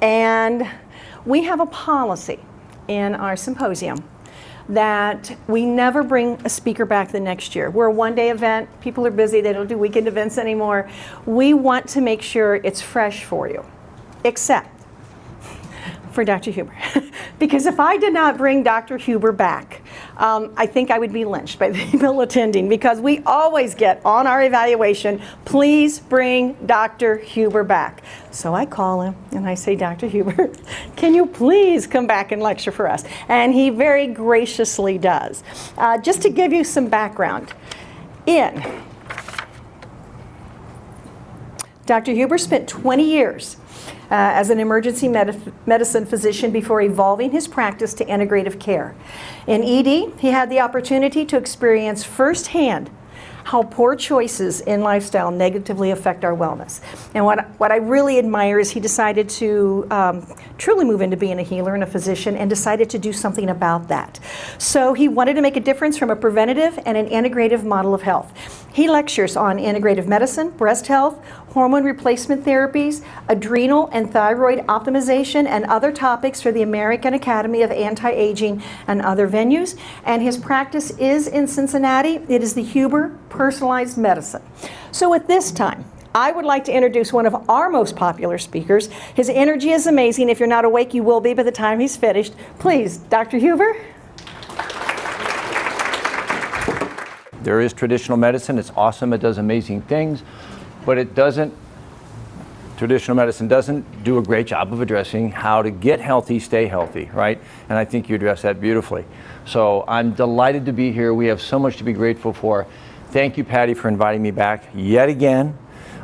And we have a policy in our symposium that we never bring a speaker back the next year. We're a one-day event. People are busy. They don't do weekend events anymore. We want to make sure it's fresh for you, except for Dr. Huber. Because if I did not bring Dr. Huber back, I think I would be lynched by the people attending, because we always get on our evaluation, please bring Dr. Huber back. So I call him and I say, Dr. Huber, can you please come back and lecture for us? And he very graciously does. Just to give you some background, Dr. Huber spent 20 years as an emergency medicine physician before evolving his practice to integrative care. In ED, he had the opportunity to experience firsthand how poor choices in lifestyle negatively affect our wellness. And what I really admire is he decided to truly move into being a healer and a physician, and decided to do something about that. So he wanted to make a difference from a preventative and an integrative model of health. He lectures on integrative medicine, breast health, hormone replacement therapies, adrenal and thyroid optimization, and other topics for the American Academy of Anti-Aging and other venues. And his practice is in Cincinnati. It is the Huber Personalized Medicine. So at this time, I would like to introduce one of our most popular speakers. His energy is amazing. If you're not awake, you will be by the time he's finished. Please, Dr. Huber. There is traditional medicine. It's awesome. It does amazing things, but traditional medicine doesn't do a great job of addressing how to get healthy, stay healthy, right? And I think you addressed that beautifully. So I'm delighted to be here. We have so much to be grateful for. Thank you, Patty, for inviting me back yet again.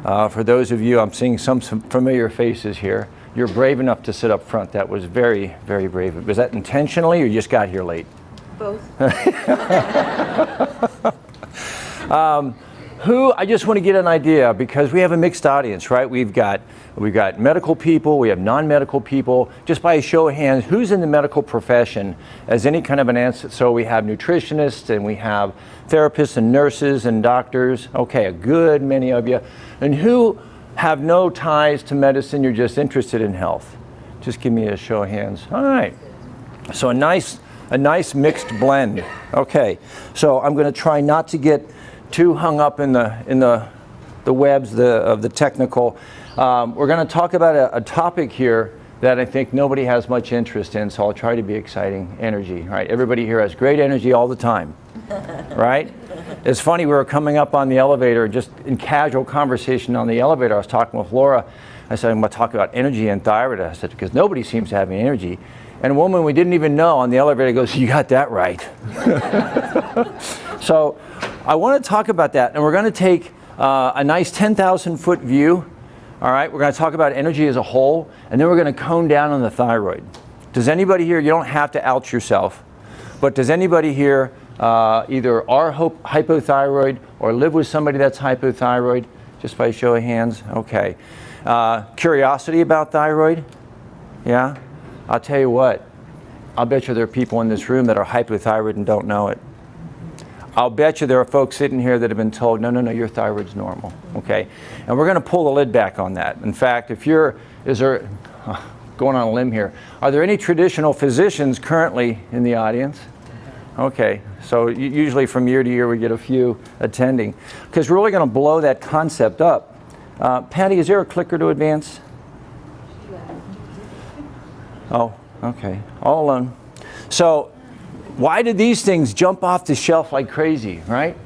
For those of you, I'm seeing some familiar faces here. You're brave enough to sit up front. That was very, very brave. Was that intentionally, or you just got here late? Both. I just want to get an idea, because we have a mixed audience, right? We've got medical people, we have non-medical people. Just by a show of hands, who's in the medical profession as any kind of an answer? So we have nutritionists, and we have therapists and nurses and doctors. Okay, a good many of you. And who have no ties to medicine, you're just interested in health? Just give me a show of hands. All right. So a nice mixed blend. Okay, so I'm going to try not to get too hung up in the webs of the technical. We're going to talk about a topic here that I think nobody has much interest in, so I'll try to be exciting. Energy, right? Everybody here has great energy all the time, right? It's funny, we were coming up on the elevator, just in casual conversation on the elevator, I was talking with Laura. I said, I'm going to talk about energy and thyroid. I said, because nobody seems to have any energy. And a woman we didn't even know on the elevator goes, you got that right. So I want to talk about that, and we're going to take a nice 10,000 foot view. All right, we're going to talk about energy as a whole, and then we're going to cone down on the thyroid. Does anybody here, you don't have to out yourself, but does anybody here either are hypothyroid or live with somebody that's hypothyroid? Just by a show of hands. Okay. Curiosity about thyroid? Yeah? I'll tell you what, I'll bet you there are people in this room that are hypothyroid and don't know it. I'll bet you there are folks sitting here that have been told, no, your thyroid's normal, okay? And we're going to pull the lid back on that. In fact, going on a limb here, are there any traditional physicians currently in the audience? Okay, so usually from year to year we get a few attending, because we're really going to blow that concept up. Patty, is there a clicker to advance? Oh, okay, all alone. So why did these things jump off the shelf like crazy, right?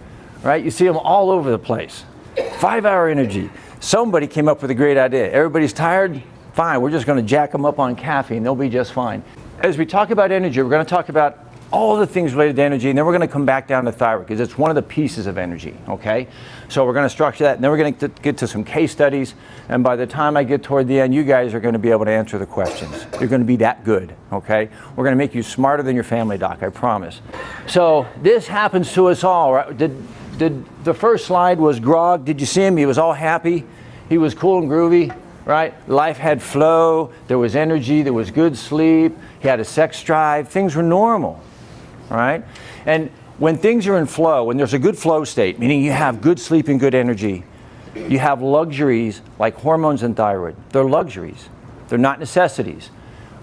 Right? You see them all over the place. 5-hour energy. Somebody came up with a great idea. Everybody's tired? Fine, we're just going to jack them up on caffeine. They'll be just fine. As we talk about energy, we're going to talk about all the things related to energy, and then we're going to come back down to thyroid, because it's one of the pieces of energy, okay? So we're going to structure that, and then we're going to get to some case studies, and by the time I get toward the end, you guys are going to be able to answer the questions. You're going to be that good, okay? We're going to make you smarter than your family doc, I promise. So this happens to us all, right? Did the first slide was Grog? Did you see him? He was all happy. He was cool and groovy, right? Life had flow. There was energy. There was good sleep. He had a sex drive. Things were normal. Right? And when things are in flow, when there's a good flow state, meaning you have good sleep and good energy, you have luxuries like hormones and thyroid. They're luxuries. They're not necessities.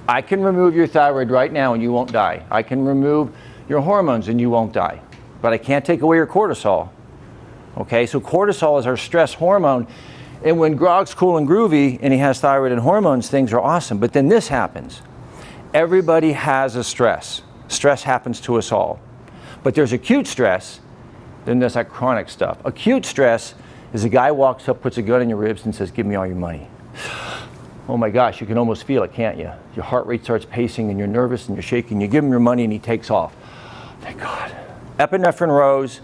I can remove your thyroid right now and you won't die. I can remove your hormones and you won't die. But I can't take away your cortisol. Okay, so cortisol is our stress hormone. And when Grog's cool and groovy and he has thyroid and hormones, things are awesome. But then this happens. Everybody has a stress. Stress happens to us all. But there's acute stress, then there's that chronic stuff. Acute stress is a guy walks up, puts a gun in your ribs and says, give me all your money. Oh my gosh, you can almost feel it, can't you? Your heart rate starts pacing and you're nervous and you're shaking. You give him your money and he takes off. Thank God. Epinephrine rose,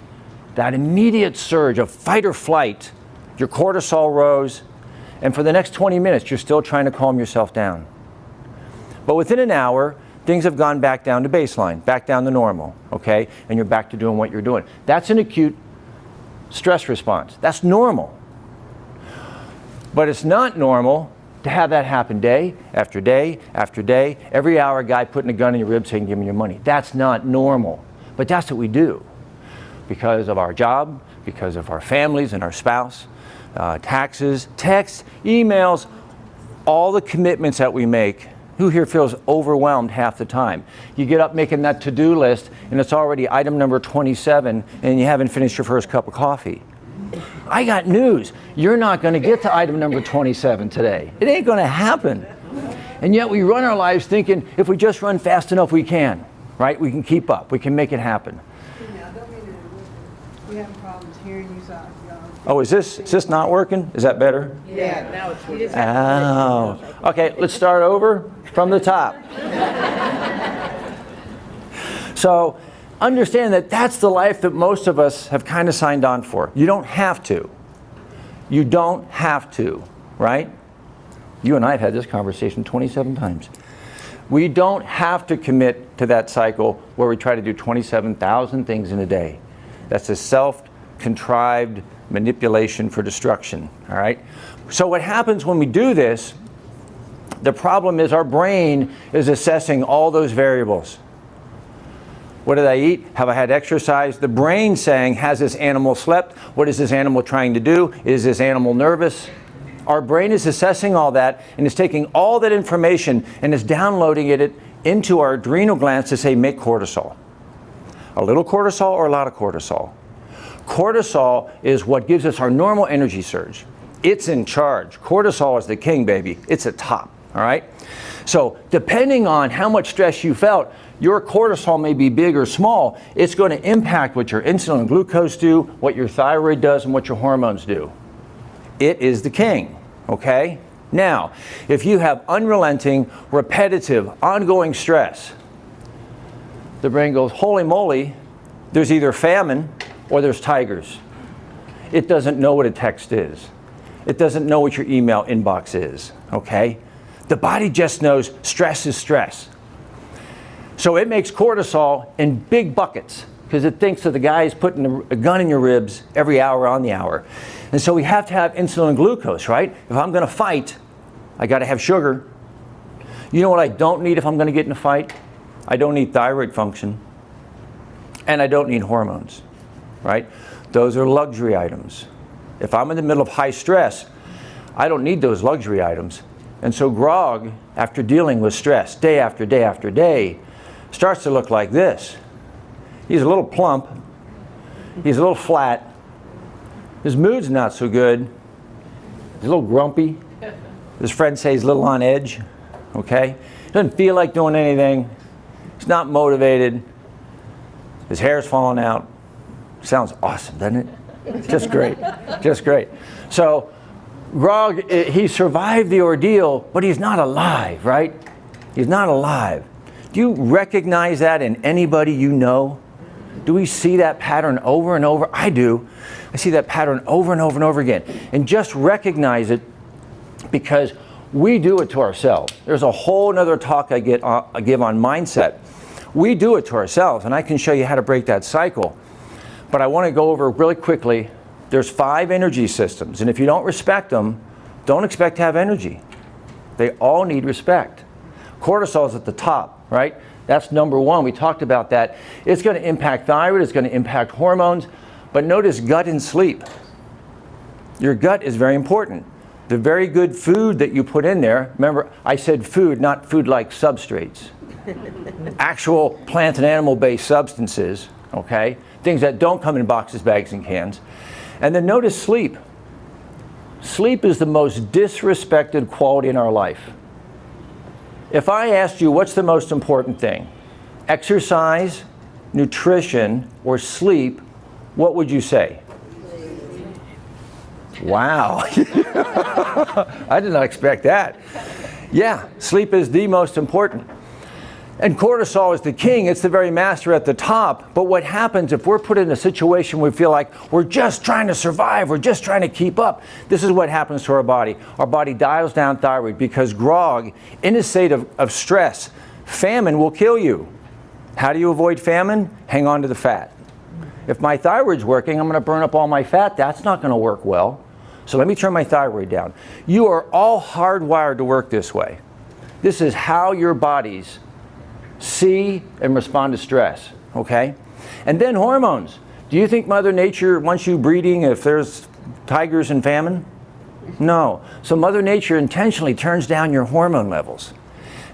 that immediate surge of fight or flight, your cortisol rose, and for the next 20 minutes, you're still trying to calm yourself down. But within an hour, things have gone back down to baseline, back down to normal, okay? And you're back to doing what you're doing. That's an acute stress response. That's normal. But it's not normal to have that happen day after day after day. Every hour, a guy putting a gun in your ribs saying, give me your money. That's not normal. But that's what we do because of our job, because of our families and our spouse, taxes, texts, emails, all the commitments that we make. Who here feels overwhelmed half the time? You get up making that to-do list and it's already item number 27 and you haven't finished your first cup of coffee. I got news. You're not going to get to item number 27 today. It ain't going to happen. And yet we run our lives thinking if we just run fast enough, we can, right? We can keep up. We can make it happen. We have problems hearing you, so. Oh, is this not working? Is that better? Yeah, now it's working. Oh. Okay, let's start over from the top. So understand that that's the life that most of us have kind of signed on for. You don't have to. You don't have to, right? You and I have had this conversation 27 times. We don't have to commit to that cycle where we try to do 27,000 things in a day. That's a self-contrived manipulation for destruction, all right? So what happens when we do this, the problem is our brain is assessing all those variables. What did I eat? Have I had exercise? The brain saying, has this animal slept? What is this animal trying to do? Is this animal nervous? Our brain is assessing all that and is taking all that information and is downloading it into our adrenal glands to say, make cortisol. A little cortisol or a lot of cortisol? Cortisol is what gives us our normal energy surge. It's in charge. Cortisol is the king, baby. It's at top, all right? So depending on how much stress you felt, your cortisol may be big or small. It's going to impact what your insulin and glucose do, what your thyroid does, and what your hormones do. It is the king, okay? Now, if you have unrelenting, repetitive, ongoing stress, the brain goes, holy moly, there's either famine or there's tigers. It doesn't know what a text is. It doesn't know what your email inbox is, okay? The body just knows stress is stress. So it makes cortisol in big buckets because it thinks that the guy is putting a gun in your ribs every hour on the hour. And so we have to have insulin and glucose, right? If I'm going to fight, I got to have sugar. You know what I don't need if I'm going to get in a fight? I don't need thyroid function. And I don't need hormones, right? Those are luxury items. If I'm in the middle of high stress, I don't need those luxury items. And so Grog, after dealing with stress day after day after day, starts to look like this. He's a little plump. He's a little flat. His mood's not so good. He's a little grumpy. His friends say he's a little on edge, okay? Doesn't feel like doing anything. He's not motivated. His hair's falling out. Sounds awesome, doesn't it? Just great, just great. So Grog, he survived the ordeal, but he's not alive, right? He's not alive. Do you recognize that in anybody you know? Do we see that pattern over and over? I do. I see that pattern over and over and over again. And just recognize it because we do it to ourselves. There's a whole other talk I give on mindset. We do it to ourselves, and I can show you how to break that cycle. But I want to go over really quickly. There's 5 energy systems, and if you don't respect them, don't expect to have energy. They all need respect. Cortisol is at the top, right? That's number 1. We talked about that. It's going to impact thyroid. It's going to impact hormones. But notice gut and sleep. Your gut is very important the very good food that you put in there, remember I said food, not food-like substrates. Actual plant and animal-based substances, okay? Things that don't come in boxes, bags, and cans. And then notice sleep. Sleep is the most disrespected quality in our life. If I asked you what's the most important thing, exercise, nutrition, or sleep, what would you say? Wow. I did not expect that. Yeah, sleep is the most important. And cortisol is the king, it's the very master at the top. But what happens if we're put in a situation where we feel like we're just trying to survive, we're just trying to keep up? This is what happens to our body. Our body dials down thyroid because Grog, in a state of stress, famine will kill you. How do you avoid famine? Hang on to the fat. If my thyroid's working, I'm going to burn up all my fat. That's not going to work well. So let me turn my thyroid down. You are all hardwired to work this way. This is how your bodies see and respond to stress, okay? And then hormones. Do you think Mother Nature wants you breeding if there's tigers in famine? No. So Mother Nature intentionally turns down your hormone levels.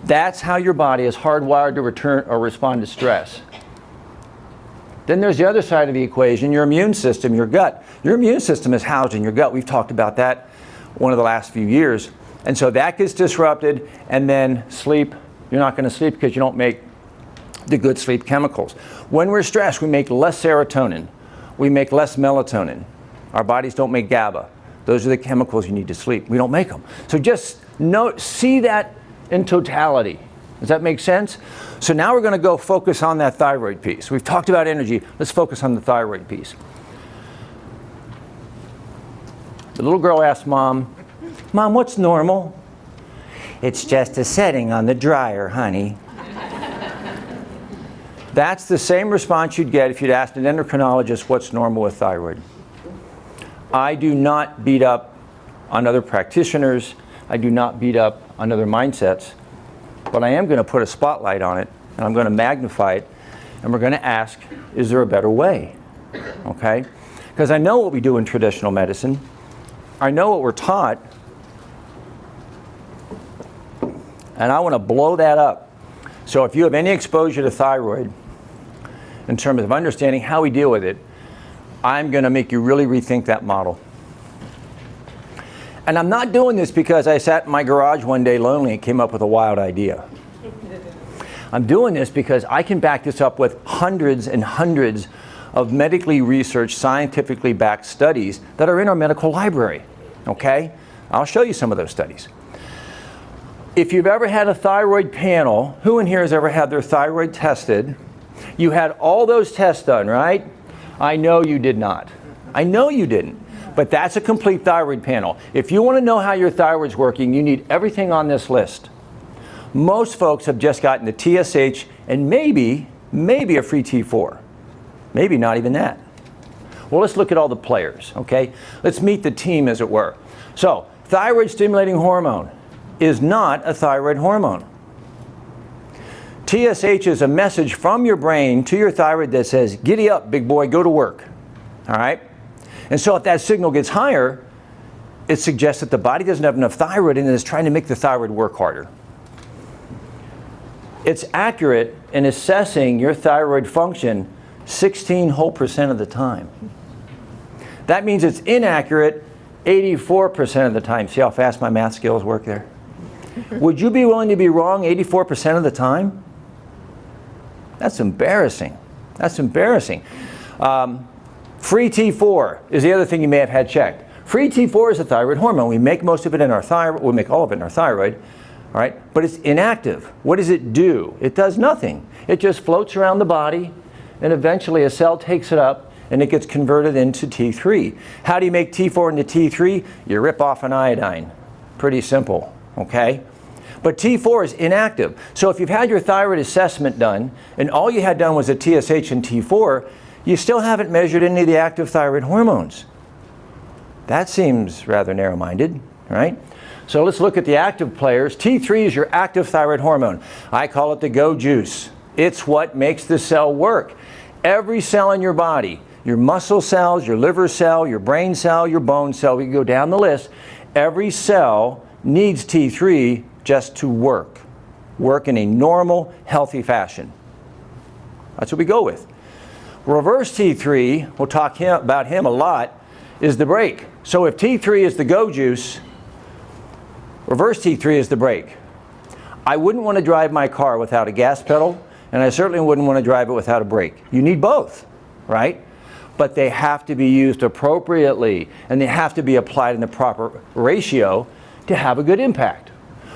That's how your body is hardwired to return or respond to stress. Then there's the other side of the equation, your immune system, your gut. Your immune system is housed in your gut. We've talked about that one of the last few years. And so that gets disrupted, and then sleep. You're not going to sleep because you don't make the good sleep chemicals. When we're stressed, we make less serotonin. We make less melatonin. Our bodies don't make GABA. Those are the chemicals you need to sleep. We don't make them. So just see that in totality. Does that make sense? So now we're going to go focus on that thyroid piece. We've talked about energy. Let's focus on the thyroid piece. The little girl asked Mom, "Mom, what's normal?" "It's just a setting on the dryer, honey." That's the same response you'd get if you'd asked an endocrinologist what's normal with thyroid. I do not beat up on other practitioners. I do not beat up on other mindsets. But I am going to put a spotlight on it, and I'm going to magnify it, and we're going to ask, is there a better way? Okay? Because I know what we do in traditional medicine. I know what we're taught. And I want to blow that up. So if you have any exposure to thyroid, in terms of understanding how we deal with it, I'm going to make you really rethink that model. And I'm not doing this because I sat in my garage one day lonely and came up with a wild idea. I'm doing this because I can back this up with hundreds and hundreds of medically researched, scientifically backed studies that are in our medical library. Okay? I'll show you some of those studies. If you've ever had a thyroid panel, who in here has ever had their thyroid tested? You had all those tests done, right? I know you did not. I know you didn't. But that's a complete thyroid panel. If you want to know how your thyroid's working, you need everything on this list. Most folks have just gotten the TSH and maybe a free T4. Maybe not even that. Well, let's look at all the players, okay? Let's meet the team, as it were. So, thyroid stimulating hormone is not a thyroid hormone. TSH is a message from your brain to your thyroid that says, giddy up, big boy, go to work. All right? And so if that signal gets higher, it suggests that the body doesn't have enough thyroid and is trying to make the thyroid work harder. It's accurate in assessing your thyroid function 16% of the time. That means it's inaccurate 84% of the time. See how fast my math skills work there? Would you be willing to be wrong 84% of the time? That's embarrassing. That's embarrassing. Free T4 is the other thing you may have had checked. Free T4 is a thyroid hormone. We make most of it in our thyroid. We make all of it in our thyroid. All right? But it's inactive. What does it do? It does nothing. It just floats around the body, and eventually a cell takes it up, and it gets converted into T3. How do you make T4 into T3? You rip off an iodine. Pretty simple. Okay? But T4 is inactive. So if you've had your thyroid assessment done, and all you had done was a TSH and T4, you still haven't measured any of the active thyroid hormones. That seems rather narrow-minded, right? So let's look at the active players. T3 is your active thyroid hormone. I call it the go juice. It's what makes the cell work. Every cell in your body, your muscle cells, your liver cell, your brain cell, your bone cell, we can go down the list. Every cell needs T3 just to work in a normal, healthy fashion. That's what we go with. Reverse T3, we'll talk about him a lot, is the brake. So if T3 is the go juice, reverse T3 is the brake. I wouldn't want to drive my car without a gas pedal, and I certainly wouldn't want to drive it without a brake. You need both, right? But they have to be used appropriately, and they have to be applied in the proper ratio to have a good impact.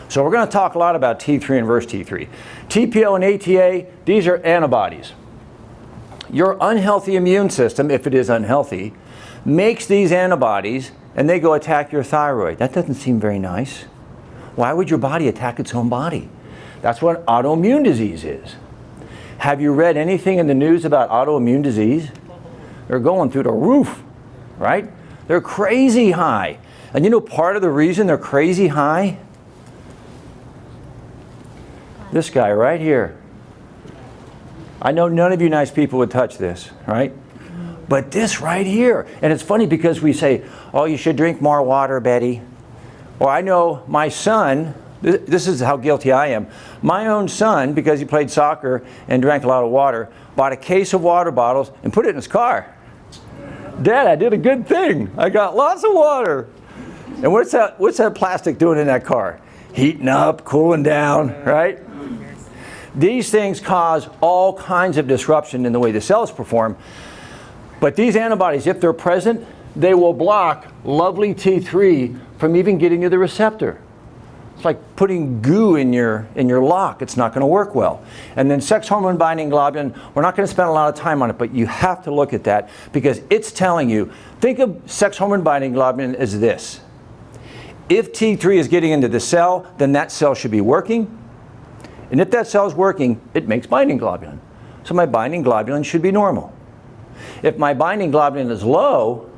So we're going to talk a lot about T3 and reverse T3. TPO and ATA, these are antibodies. Your unhealthy immune system, if it is unhealthy, makes these antibodies and they go attack your thyroid. That doesn't seem very nice. Why would your body attack its own body? That's what autoimmune disease is. Have you read anything in the news about autoimmune disease? They're going through the roof, right? They're crazy high. And you know part of the reason they're crazy high? This guy right here. I know none of you nice people would touch this, right? But this right here, and it's funny because we say, oh, you should drink more water, Betty. Or I know my son, this is how guilty I am. My own son, because he played soccer and drank a lot of water, bought a case of water bottles and put it in his car. Dad, I did a good thing. I got lots of water. And what's that plastic doing in that car? Heating up, cooling down, right? These things cause all kinds of disruption in the way the cells perform. But these antibodies, if they're present, they will block lovely T3 from even getting to the receptor. It's like putting goo in your lock. It's not going to work well. And then sex hormone binding globulin, we're not going to spend a lot of time on it, but you have to look at that because it's telling you, think of sex hormone binding globulin as this. If T3 is getting into the cell, then that cell should be working. And if that cell is working, it makes binding globulin. So my binding globulin should be normal. If my binding globulin is low,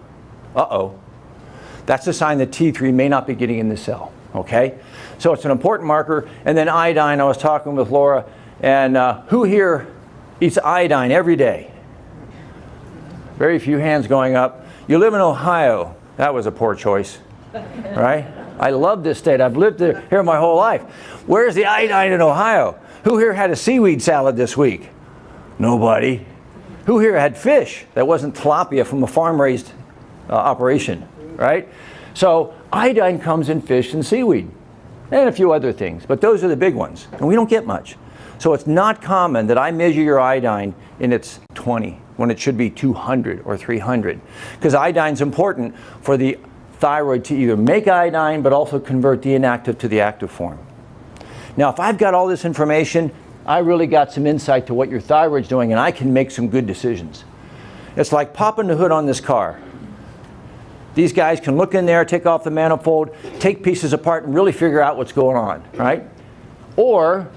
that's a sign that T3 may not be getting in the cell, okay? So it's an important marker. And then iodine, I was talking with Laura, and who here eats iodine every day? Very few hands going up. You live in Ohio. That was a poor choice, right? I love this state. I've lived here my whole life. Where's the iodine in Ohio? Who here had a seaweed salad this week? Nobody. Who here had fish that wasn't tilapia from a farm-raised operation, right? So iodine comes in fish and seaweed and a few other things, but those are the big ones, and we don't get much. So it's not common that I measure your iodine in its 20 when it should be 200 or 300, because iodine's important for the thyroid to either make iodine but also convert the inactive to the active form. Now, if I've got all this information, I really got some insight to what your thyroid's doing, and I can make some good decisions. It's like popping the hood on this car. These guys can look in there, take off the manifold, take pieces apart, and really figure out what's going on, right? Or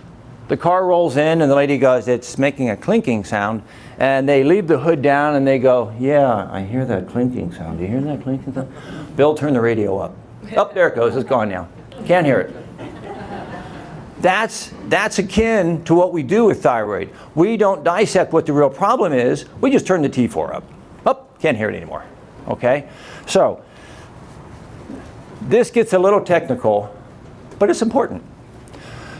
the car rolls in, and the lady goes, it's making a clinking sound, and they leave the hood down, and they go, yeah, I hear that clinking sound. Do you hear that clinking sound? Bill, turn the radio up. Up, there it goes. It's gone now. Can't hear it. That's akin to what we do with thyroid. We don't dissect what the real problem is. We just turn the T4 up. Up, can't hear it anymore. Okay? So, this gets a little technical, but it's important.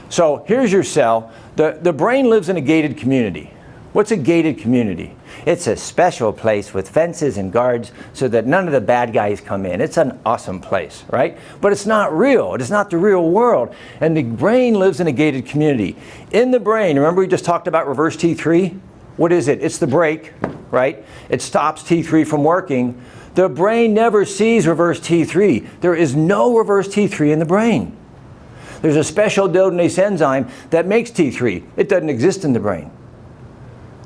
So, here's your cell. The brain lives in a gated community. What's a gated community? It's a special place with fences and guards so that none of the bad guys come in. It's an awesome place, right? But it's not real. It is not the real world. And the brain lives in a gated community. In the brain, remember we just talked about reverse T3? What is it? It's the brake, right? It stops T3 from working. The brain never sees reverse T3. There is no reverse T3 in the brain. There's a special dodonase enzyme that makes T3. It doesn't exist in the brain.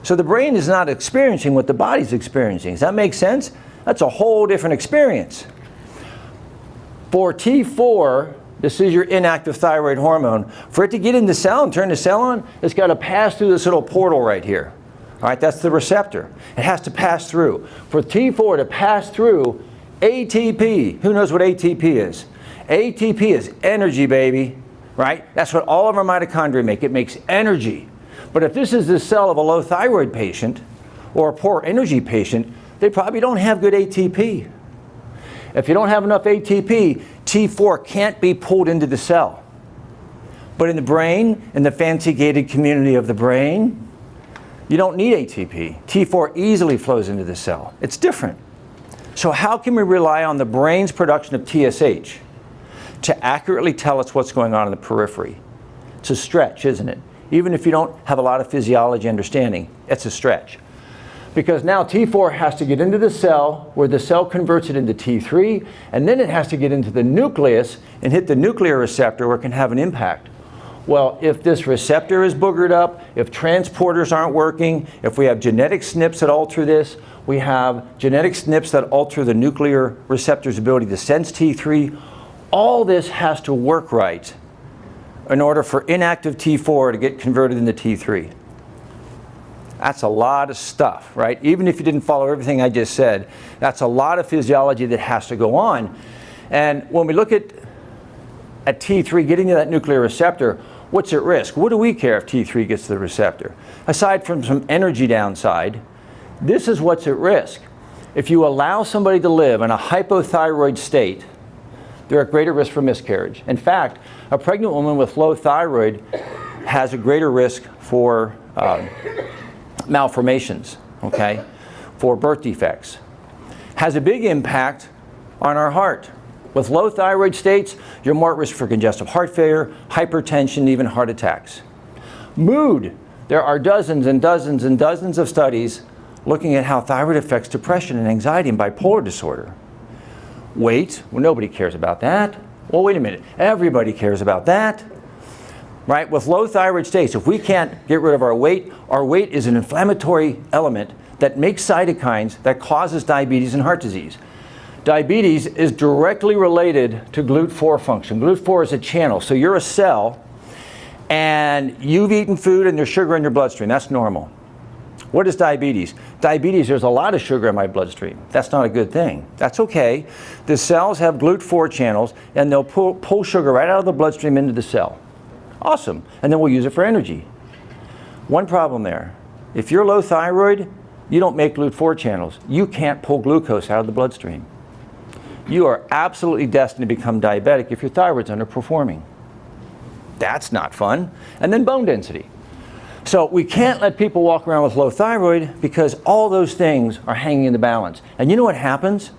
So the brain is not experiencing what the body's experiencing. Does that make sense? That's a whole different experience. For T4, this is your inactive thyroid hormone. For it to get in the cell and turn the cell on, it's got to pass through this little portal right here. All right, that's the receptor. It has to pass through. For T4 to pass through, ATP, who knows what ATP is? ATP is energy, baby, right? That's what all of our mitochondria make. It makes energy. But if this is the cell of a low thyroid patient or a poor energy patient, they probably don't have good ATP. If you don't have enough ATP, T4 can't be pulled into the cell. But in the brain, in the fancy gated community of the brain, you don't need ATP. T4 easily flows into the cell. It's different. So how can we rely on the brain's production of TSH to accurately tell us what's going on in the periphery? It's a stretch, isn't it? Even if you don't have a lot of physiology understanding, it's a stretch. Because now T4 has to get into the cell, where the cell converts it into T3, and then it has to get into the nucleus and hit the nuclear receptor where it can have an impact. Well, if this receptor is boogered up, if transporters aren't working, if we have genetic SNPs that alter this, we have genetic SNPs that alter the nuclear receptor's ability to sense T3, all this has to work right in order for inactive T4 to get converted into T3. That's a lot of stuff, right? Even if you didn't follow everything I just said, that's a lot of physiology that has to go on. And when we look at T3 getting to that nuclear receptor, what's at risk? What do we care if T3 gets to the receptor? Aside from some energy downside, this is what's at risk. If you allow somebody to live in a hypothyroid state, they're at greater risk for miscarriage. In fact, a pregnant woman with low thyroid has a greater risk for malformations, okay, for birth defects. Has a big impact on our heart. With low thyroid states, you're more at risk for congestive heart failure, hypertension, even heart attacks. Mood. There are dozens and dozens and dozens of studies looking at how thyroid affects depression and anxiety and bipolar disorder. Weight. Well, nobody cares about that. Well, wait a minute. Everybody cares about that. Right? With low thyroid states, if we can't get rid of our weight is an inflammatory element that makes cytokines that causes diabetes and heart disease. Diabetes is directly related to GLUT4 function. GLUT4 is a channel. So you're a cell, and you've eaten food and there's sugar in your bloodstream. That's normal. What is diabetes? Diabetes, there's a lot of sugar in my bloodstream. That's not a good thing. That's okay. The cells have GLUT4 channels, and they'll pull sugar right out of the bloodstream into the cell. Awesome. And then we'll use it for energy. One problem there. If you're low thyroid, you don't make GLUT4 channels. You can't pull glucose out of the bloodstream. You are absolutely destined to become diabetic if your thyroid's underperforming. That's not fun. And then bone density. So we can't let people walk around with low thyroid because all those things are hanging in the balance. And you know what happens?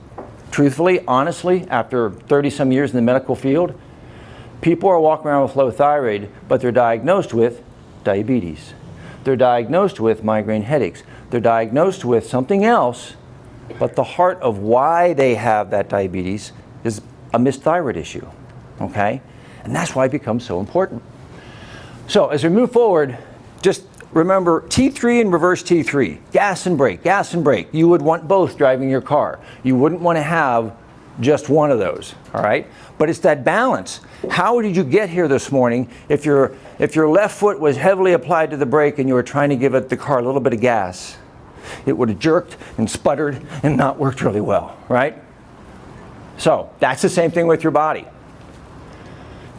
Truthfully, honestly, after 30-some years in the medical field, people are walking around with low thyroid, but they're diagnosed with diabetes. They're diagnosed with migraine headaches. They're diagnosed with something else, but the heart of why they have that diabetes is a missed thyroid issue, okay? And that's why it becomes so important. So as we move forward, just remember T3 and reverse T3, gas and brake, gas and brake. You would want both driving your car. You wouldn't want to have just one of those, all right? But it's that balance. How did you get here this morning if your left foot was heavily applied to the brake and you were trying to give the car a little bit of gas? It would have jerked and sputtered and not worked really well, right? So that's the same thing with your body.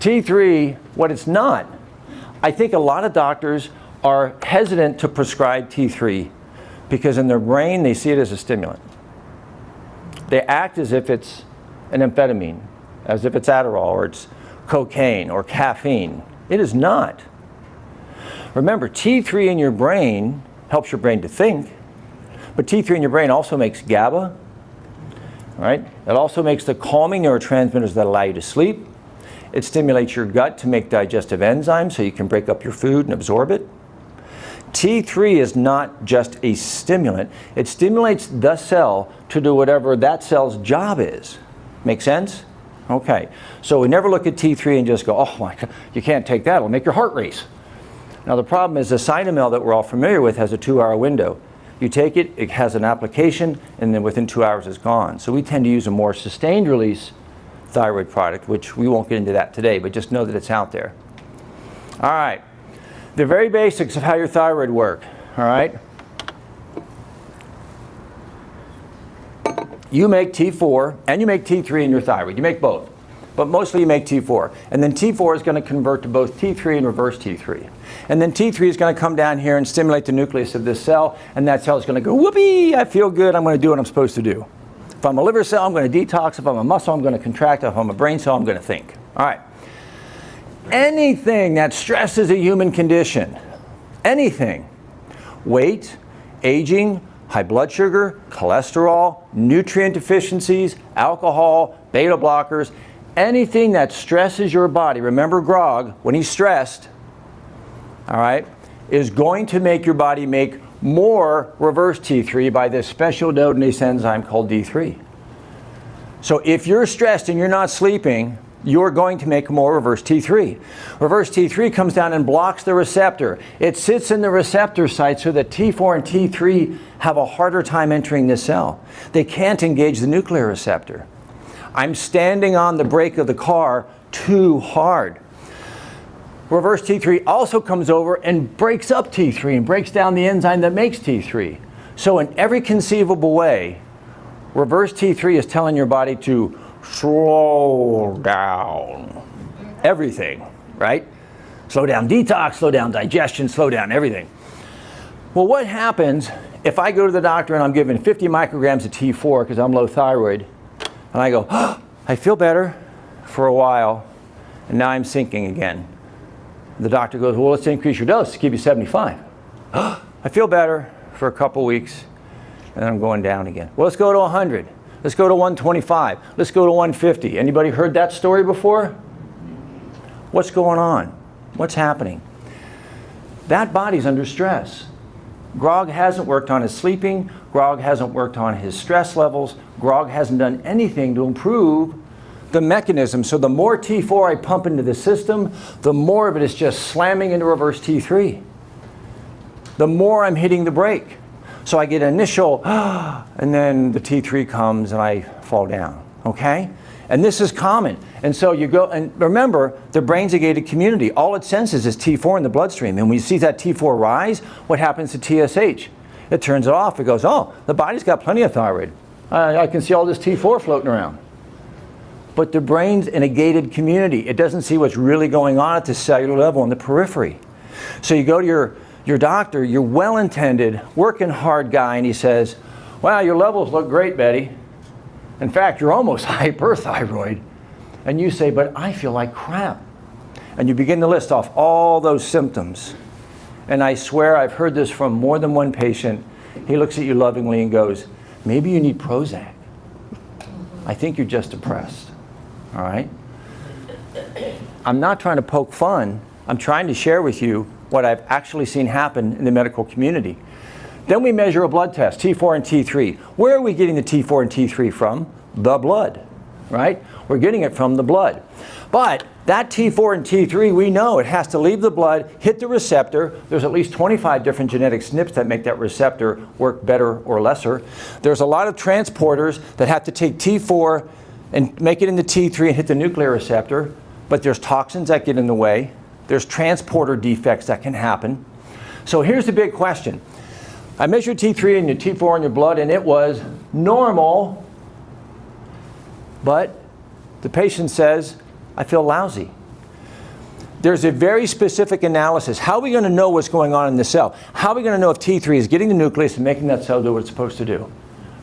T3, what it's not, I think a lot of doctors are hesitant to prescribe T3 because in their brain they see it as a stimulant. They act as if it's an amphetamine, as if it's Adderall or it's cocaine or caffeine. It is not. Remember, T3 in your brain helps your brain to think, but T3 in your brain also makes GABA, right? It also makes the calming neurotransmitters that allow you to sleep. It stimulates your gut to make digestive enzymes so you can break up your food and absorb it. T3 is not just a stimulant. It stimulates the cell to do whatever that cell's job is. Make sense? Okay. So we never look at T3 and just go, oh my God, you can't take that. It'll make your heart race. Now the problem is the Cytomel that we're all familiar with has a 2-hour window. You take it, it has an application, and then within 2 hours it's gone. So we tend to use a more sustained release thyroid product, which we won't get into that today, but just know that it's out there. All right. The very basics of how your thyroid work, all right? You make T4 and you make T3 in your thyroid. You make both, but mostly you make T4. And then T4 is going to convert to both T3 and reverse T3. And then T3 is going to come down here and stimulate the nucleus of this cell, and that cell is going to go, whoopee, I feel good, I'm going to do what I'm supposed to do. If I'm a liver cell, I'm going to detox. If I'm a muscle, I'm going to contract. If I'm a brain cell, I'm going to think. All right. Anything that stresses a human condition, anything, weight, aging, high blood sugar, cholesterol, nutrient deficiencies, alcohol, beta blockers, anything that stresses your body, remember Grog, when he's stressed, all right, is going to make your body make more reverse T3 by this special dodonase enzyme called D3. So if you're stressed and you're not sleeping, you're going to make more reverse T3. Reverse T3 comes down and blocks the receptor. It sits in the receptor site so that T4 and T3 have a harder time entering the cell. They can't engage the nuclear receptor. I'm standing on the brake of the car too hard. Reverse T3 also comes over and breaks up T3 and breaks down the enzyme that makes T3. So in every conceivable way, reverse T3 is telling your body to slow down everything, right? Slow down detox, slow down digestion, slow down everything. Well, what happens if I go to the doctor and I'm given 50 micrograms of T4 because I'm low thyroid, and I go, oh, I feel better for a while, and now I'm sinking again. The doctor goes, well, let's increase your dose to give you 75. Oh, I feel better for a couple weeks, and then I'm going down again. Well, let's go to 100. Let's go to 125. Let's go to 150. Anybody heard that story before? What's going on? What's happening? That body's under stress. Grog hasn't worked on his sleeping. Grog hasn't worked on his stress levels. Grog hasn't done anything to improve the mechanism. So the more T4 I pump into the system, the more of it is just slamming into reverse T3. The more I'm hitting the brake. So I get an initial, and then the T3 comes and I fall down, okay? And this is common. And so you go, and remember, the brain's a gated community. All it senses is T4 in the bloodstream. And when you see that T4 rise, what happens to TSH? It turns it off. It goes, oh, the body's got plenty of thyroid. I can see all this T4 floating around. But the brain's in a gated community. It doesn't see what's really going on at the cellular level in the periphery. So you go to your doctor, your well-intended, working hard guy, and he says, wow, your levels look great, Betty. In fact, you're almost hyperthyroid. And you say, but I feel like crap. And you begin to list off all those symptoms. And I swear I've heard this from more than one patient. He looks at you lovingly and goes, maybe you need Prozac. I think you're just depressed. All right? I'm not trying to poke fun. I'm trying to share with you what I've actually seen happen in the medical community. Then we measure a blood test, T4 and T3. Where are we getting the T4 and T3 from? The blood, right? We're getting it from the blood. But that T4 and T3, we know it has to leave the blood, hit the receptor. There's at least 25 different genetic SNPs that make that receptor work better or lesser. There's a lot of transporters that have to take T4 and make it into T3 and hit the nuclear receptor. But there's toxins that get in the way. There's transporter defects that can happen. So here's the big question. I measured T3 and your T4 in your blood, and it was normal. But the patient says, I feel lousy. There's a very specific analysis. How are we going to know what's going on in the cell? How are we going to know if T3 is getting the nucleus and making that cell do what it's supposed to do? All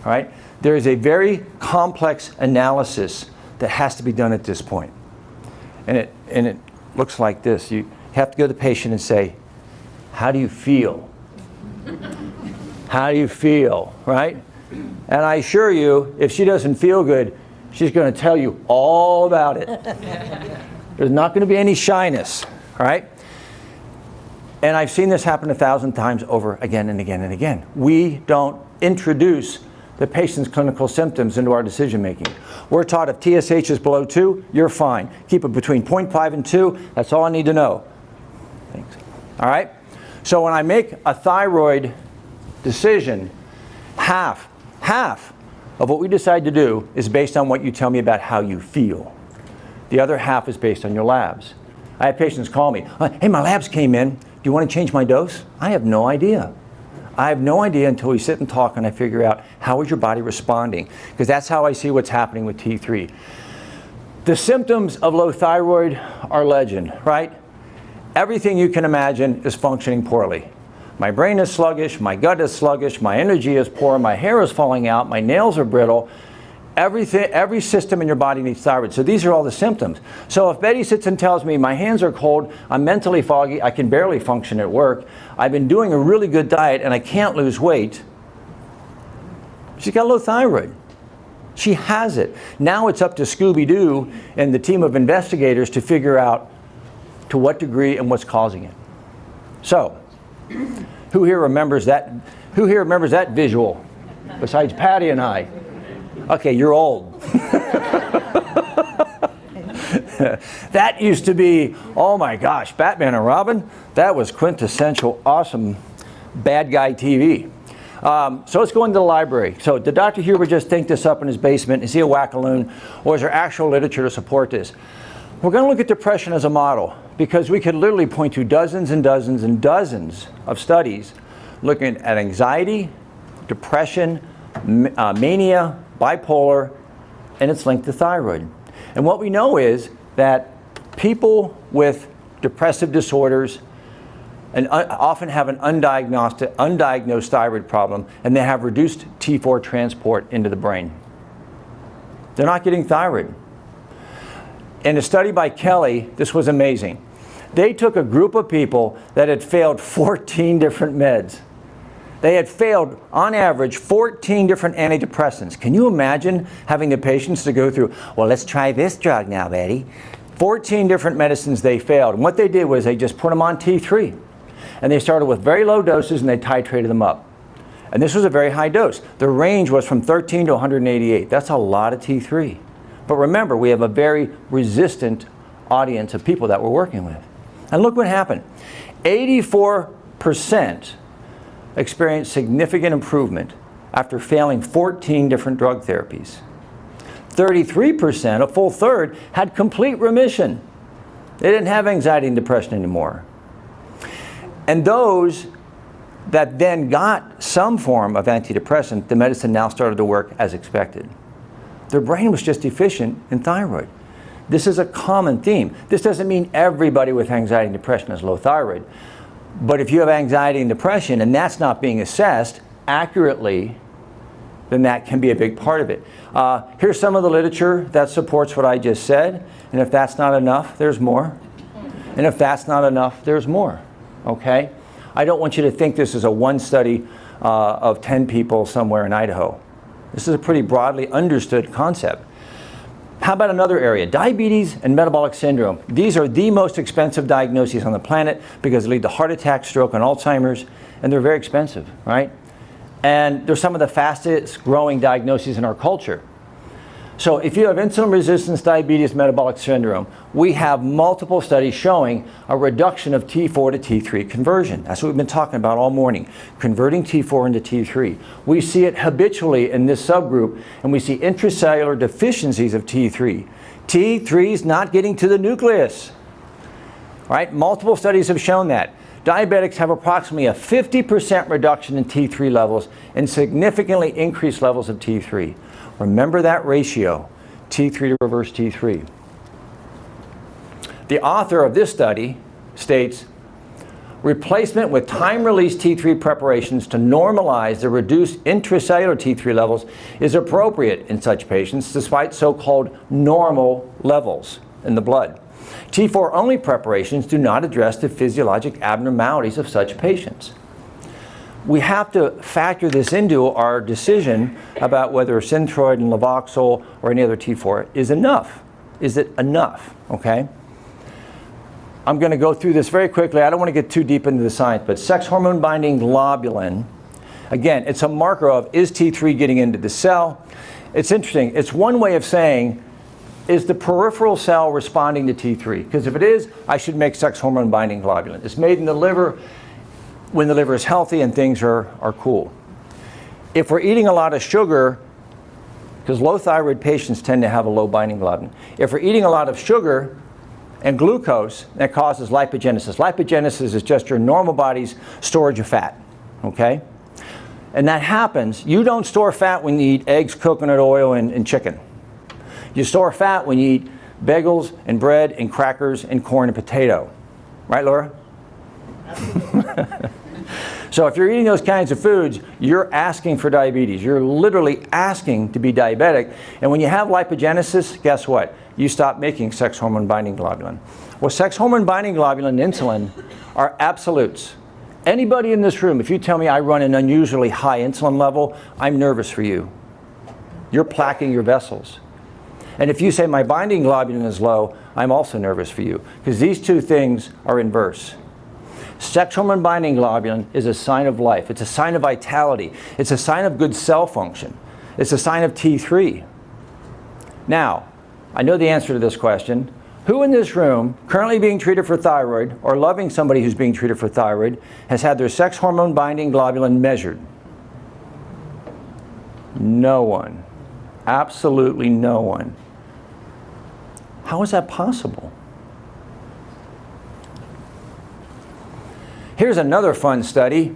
right? There is a very complex analysis that has to be done at this point. And it looks like this. You have to go to the patient and say, how do you feel? How do you feel, right? And I assure you, if she doesn't feel good, she's going to tell you all about it. There's not going to be any shyness, all right? And I've seen this happen 1,000 times over again and again and again. We don't introduce the patient's clinical symptoms into our decision making. We're taught if TSH is below 2, you're fine. Keep it between 0.5 and 2. That's all I need to know. Thanks. All right? So when I make a thyroid decision, half of what we decide to do is based on what you tell me about how you feel. The other half is based on your labs. I have patients call me, hey, my labs came in. Do you want to change my dose? I have no idea. I have no idea until we sit and talk and I figure out how is your body responding, because that's how I see what's happening with T3. The symptoms of low thyroid are legend, right? Everything you can imagine is functioning poorly. My brain is sluggish, my gut is sluggish, my energy is poor, my hair is falling out, my nails are brittle. Every system in your body needs thyroid. So these are all the symptoms. So if Betty sits and tells me my hands are cold, I'm mentally foggy, I can barely function at work, I've been doing a really good diet and I can't lose weight, she's got low thyroid. She has it. Now it's up to Scooby-Doo and the team of investigators to figure out to what degree and what's causing it. So, who here remembers that visual besides Patty and I? Okay, you're old. That used to be, oh my gosh, Batman and Robin. That was quintessential, awesome bad guy TV. So let's go into the library. So did Dr. Huber just think this up in his basement? Is he a wackaloon? Or is there actual literature to support this? We're going to look at depression as a model because we could literally point to dozens and dozens and dozens of studies looking at anxiety, depression, mania, bipolar, and it's linked to thyroid. And what we know is that people with depressive disorders and often have an undiagnosed thyroid problem, and they have reduced T4 transport into the brain. They're not getting thyroid. In a study by Kelly, this was amazing. They took a group of people that had failed 14 different meds. They had failed, on average, 14 different antidepressants. Can you imagine having the patients to go through, well, let's try this drug now, Betty. 14 different medicines they failed. And what they did was they just put them on T3. And they started with very low doses and they titrated them up. And this was a very high dose. The range was from 13 to 188. That's a lot of T3. But remember, we have a very resistant audience of people that we're working with. And look what happened. 84% experienced significant improvement after failing 14 different drug therapies. 33%, a full third, had complete remission. They didn't have anxiety and depression anymore. And those that then got some form of antidepressant, the medicine now started to work as expected. Their brain was just deficient in thyroid. This is a common theme. This doesn't mean everybody with anxiety and depression has low thyroid. But if you have anxiety and depression and that's not being assessed accurately, then that can be a big part of it. Here's some of the literature that supports what I just said. And if that's not enough, there's more. And if that's not enough, there's more. Okay? I don't want you to think this is a one study of 10 people somewhere in Idaho. This is a pretty broadly understood concept. How about another area? Diabetes and metabolic syndrome. These are the most expensive diagnoses on the planet because they lead to heart attack, stroke, and Alzheimer's, and they're very expensive, right? And they're some of the fastest growing diagnoses in our culture. So if you have insulin resistance, diabetes, metabolic syndrome, we have multiple studies showing a reduction of T4 to T3 conversion. That's what we've been talking about all morning, converting T4 into T3. We see it habitually in this subgroup, and we see intracellular deficiencies of T3. T3 is not getting to the nucleus, right? Multiple studies have shown that. Diabetics have approximately a 50% reduction in T3 levels and significantly increased levels of T3. Remember that ratio, T3 to reverse T3. The author of this study states, replacement with time-release T3 preparations to normalize the reduced intracellular T3 levels is appropriate in such patients despite so-called normal levels in the blood. T4-only preparations do not address the physiologic abnormalities of such patients. We have to factor this into our decision about whether Synthroid and Levoxyl or any other T4 is enough. Is it enough? Okay? I'm going to go through this very quickly. I don't want to get too deep into the science, but sex hormone binding globulin, again, it's a marker of is T3 getting into the cell? It's interesting. It's one way of saying, is the peripheral cell responding to T3? Because if it is, I should make sex hormone binding globulin. It's made in the liver when the liver is healthy and things are cool. If we're eating a lot of sugar, because low thyroid patients tend to have a low binding globulin. If we're eating a lot of sugar and glucose, that causes lipogenesis. Lipogenesis is just your normal body's storage of fat, okay? And that happens, you don't store fat when you eat eggs, coconut oil, and chicken. You store fat when you eat bagels and bread and crackers and corn and potato. Right, Laura? So if you're eating those kinds of foods, you're asking for diabetes. You're literally asking to be diabetic. And when you have lipogenesis, guess what? You stop making sex hormone binding globulin. Well, sex hormone binding globulin and insulin are absolutes. Anybody in this room, if you tell me I run an unusually high insulin level, I'm nervous for you. You're plaquing your vessels. And if you say my binding globulin is low, I'm also nervous for you, because these two things are inverse. Sex hormone binding globulin is a sign of life. It's a sign of vitality. It's a sign of good cell function. It's a sign of T3. Now, I know the answer to this question. Who in this room, currently being treated for thyroid, or loving somebody who's being treated for thyroid, has had their sex hormone binding globulin measured? No one. Absolutely no one. How is that possible? Here's another fun study.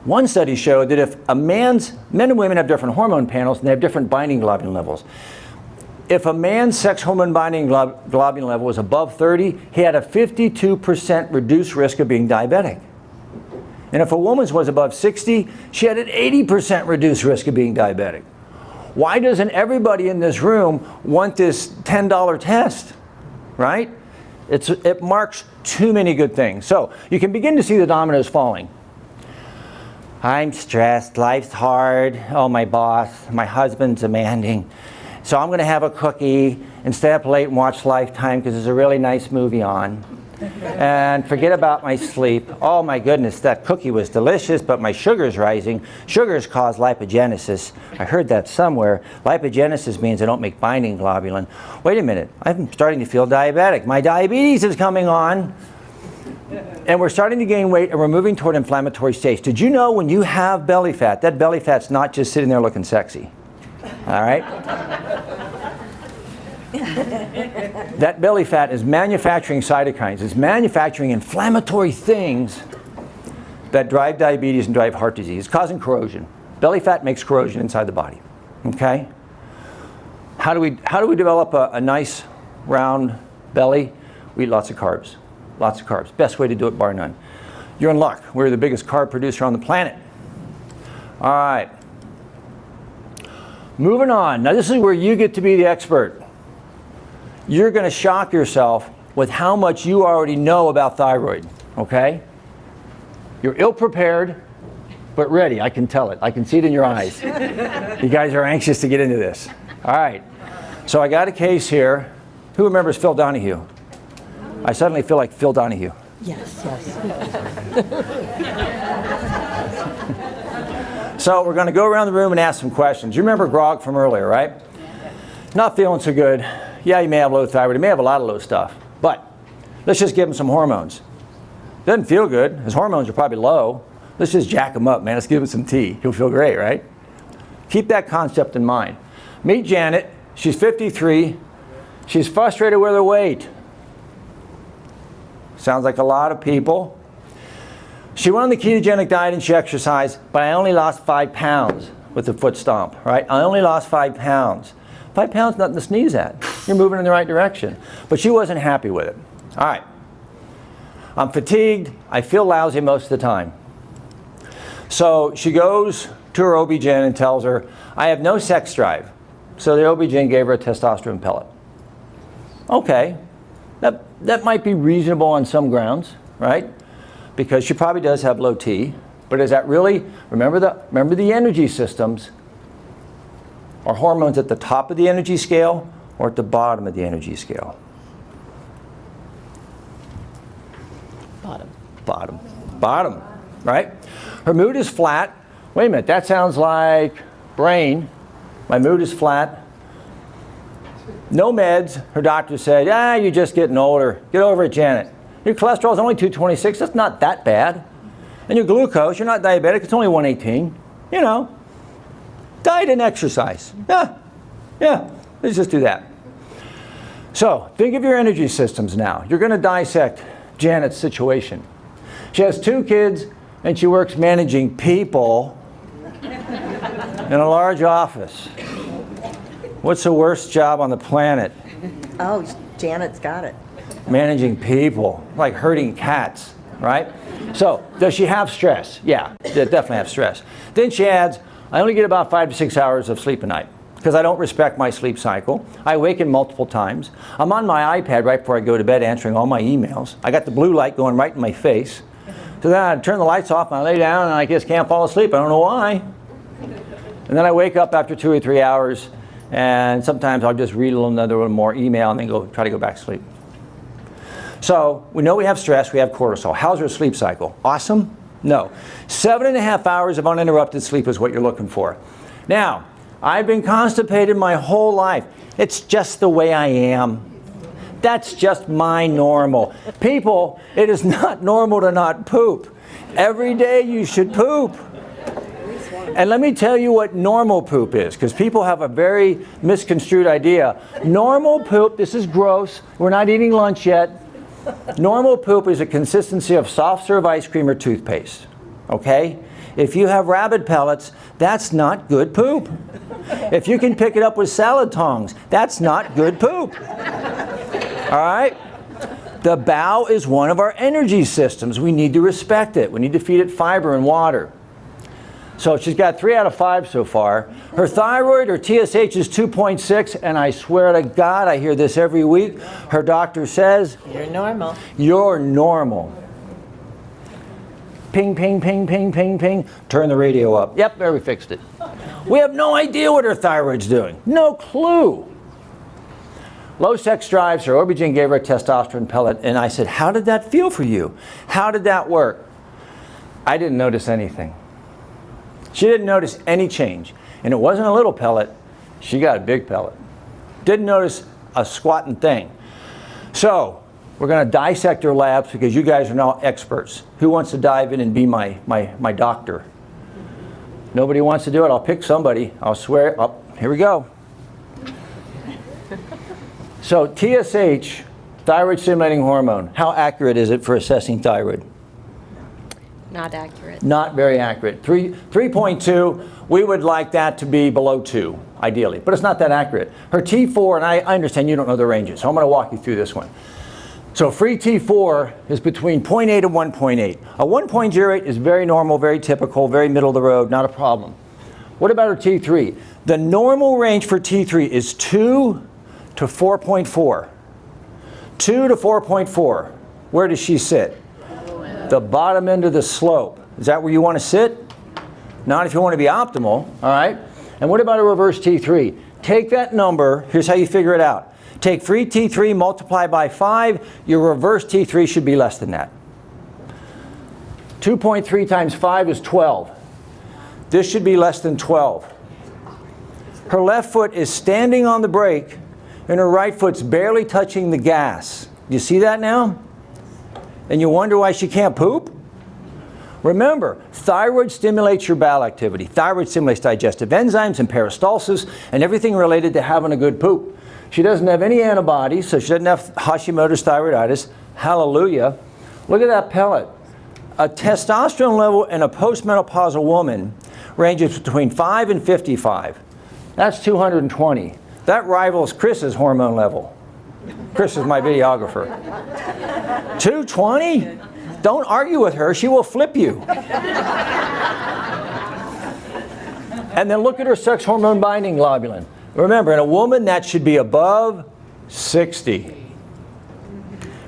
One study showed that if men and women have different hormone panels and they have different binding globulin levels. If a man's sex hormone binding globulin level was above 30, he had a 52% reduced risk of being diabetic. And if a woman's was above 60, she had an 80% reduced risk of being diabetic. Why doesn't everybody in this room want this $10 test, right? It marks too many good things. So you can begin to see the dominoes falling. I'm stressed, life's hard, oh my boss, my husband's demanding. So I'm gonna have a cookie and stay up late and watch Lifetime because there's a really nice movie on. And forget about my sleep. Oh my goodness, that cookie was delicious, but my sugar's rising. Sugars cause lipogenesis. I heard that somewhere. Lipogenesis means I don't make binding globulin. Wait a minute, I'm starting to feel diabetic. My diabetes is coming on. And we're starting to gain weight and we're moving toward inflammatory states. Did you know when you have belly fat, that belly fat's not just sitting there looking sexy? All right? That belly fat is manufacturing cytokines. It's manufacturing inflammatory things that drive diabetes and drive heart disease. It's causing corrosion. Belly fat makes corrosion inside the body. Okay? How do we develop a nice round belly? We eat lots of carbs. Lots of carbs. Best way to do it, bar none. You're in luck. We're the biggest carb producer on the planet. All right. Moving on. Now this is where you get to be the expert. You're going to shock yourself with how much you already know about thyroid, okay? You're ill-prepared, but ready. I can tell it. I can see it in your eyes. You guys are anxious to get into this. All right. So I got a case here. Who remembers Phil Donahue? I suddenly feel like Phil Donahue. Yes. So we're going to go around the room and ask some questions. You remember Grog from earlier, right? Not feeling so good. Yeah, he may have low thyroid. He may have a lot of low stuff. But let's just give him some hormones. Doesn't feel good. His hormones are probably low. Let's just jack him up, man. Let's give him some tea. He'll feel great, right? Keep that concept in mind. Meet Janet. She's 53. She's frustrated with her weight. Sounds like a lot of people. She went on the ketogenic diet and she exercised, but I only lost 5 pounds with the foot stomp, right? I only lost 5 pounds. 5 pounds, nothing to sneeze at. You're moving in the right direction. But she wasn't happy with it. All right. I'm fatigued. I feel lousy most of the time. So she goes to her OB-GYN and tells her, I have no sex drive. So the OB-GYN gave her a testosterone pellet. Okay. That might be reasonable on some grounds, right? Because she probably does have low T. But is that really, remember the energy systems. Are hormones at the top of the energy scale or at the bottom of the energy scale? Bottom, right? Her mood is flat. Wait a minute, that sounds like brain. My mood is flat. No meds. Her doctor said, you're just getting older. Get over it, Janet. Your cholesterol is only 226. That's not that bad. And your glucose, you're not diabetic. It's only 118. You know. Diet and exercise. Yeah, let's just do that. So, think of your energy systems now. You're going to dissect Janet's situation. She has 2 kids and she works managing people in a large office. What's the worst job on the planet? Oh, Janet's got it. Managing people, like herding cats, right? So, does she have stress? Yeah, definitely have stress. Then she adds, I only get about 5 to 6 hours of sleep a night because I don't respect my sleep cycle. I awaken multiple times. I'm on my iPad right before I go to bed answering all my emails. I got the blue light going right in my face. So then I turn the lights off and I lay down and I just can't fall asleep. I don't know why. And then I wake up after 2 or 3 hours, and sometimes I'll just read a little more email and then try to go back to sleep. So we know we have stress, we have cortisol. How's your sleep cycle? Awesome? No. 7.5 hours of uninterrupted sleep is what you're looking for. Now, I've been constipated my whole life. It's just the way I am. That's just my normal. People, it is not normal to not poop. Every day you should poop. And let me tell you what normal poop is, because people have a very misconstrued idea. Normal poop, this is gross, we're not eating lunch yet. Normal poop is a consistency of soft serve ice cream or toothpaste, okay? If you have rabbit pellets, that's not good poop. If you can pick it up with salad tongs, that's not good poop. All right? The bowel is one of our energy systems. We need to respect it. We need to feed it fiber and water. So she's got 3 out of 5 so far. Her thyroid, her TSH is 2.6, and I swear to God, I hear this every week. Her doctor says, You're normal. You're normal. Ping, ping, ping, ping, ping, ping. Turn the radio up. Yep, there we fixed it. We have no idea what her thyroid's doing. No clue. Low sex drives, her OB-GYN gave her a testosterone pellet, and I said, how did that feel for you? How did that work? I didn't notice anything. She didn't notice any change. And it wasn't a little pellet, she got a big pellet. Didn't notice a squatting thing. So, we're going to dissect her labs because you guys are now experts. Who wants to dive in and be my doctor? Nobody wants to do it? I'll pick somebody. I'll swear. Oh, here we go. So TSH, thyroid stimulating hormone, how accurate is it for assessing thyroid? Not accurate. Not very accurate. 3.2, we would like that to be below 2, ideally, but it's not that accurate. Her T4, and I understand you don't know the ranges, so I'm going to walk you through this one. So free T4 is between 0.8 and 1.8. A 1.08 is very normal, very typical, very middle of the road, not a problem. What about her T3? The normal range for T3 is 2 to 4.4. 2 to 4.4. Where does she sit? The bottom end of the slope. Is that where you want to sit? Not if you want to be optimal, all right? And what about a reverse T3? Take that number, here's how you figure it out. Take free T3, multiply by 5, your reverse T3 should be less than that. 2.3 times 5 is 12. This should be less than 12. Her left foot is standing on the brake, and her right foot's barely touching the gas. You see that now? And you wonder why she can't poop? Remember, thyroid stimulates your bowel activity. Thyroid stimulates digestive enzymes and peristalsis and everything related to having a good poop. She doesn't have any antibodies, so she doesn't have Hashimoto's thyroiditis. Hallelujah. Look at that pellet. A testosterone level in a postmenopausal woman ranges between 5 and 55. That's 220. That rivals Chris's hormone level. Chris is my videographer. 220? Don't argue with her, she will flip you. And then look at her sex hormone binding globulin. Remember, in a woman that should be above 60.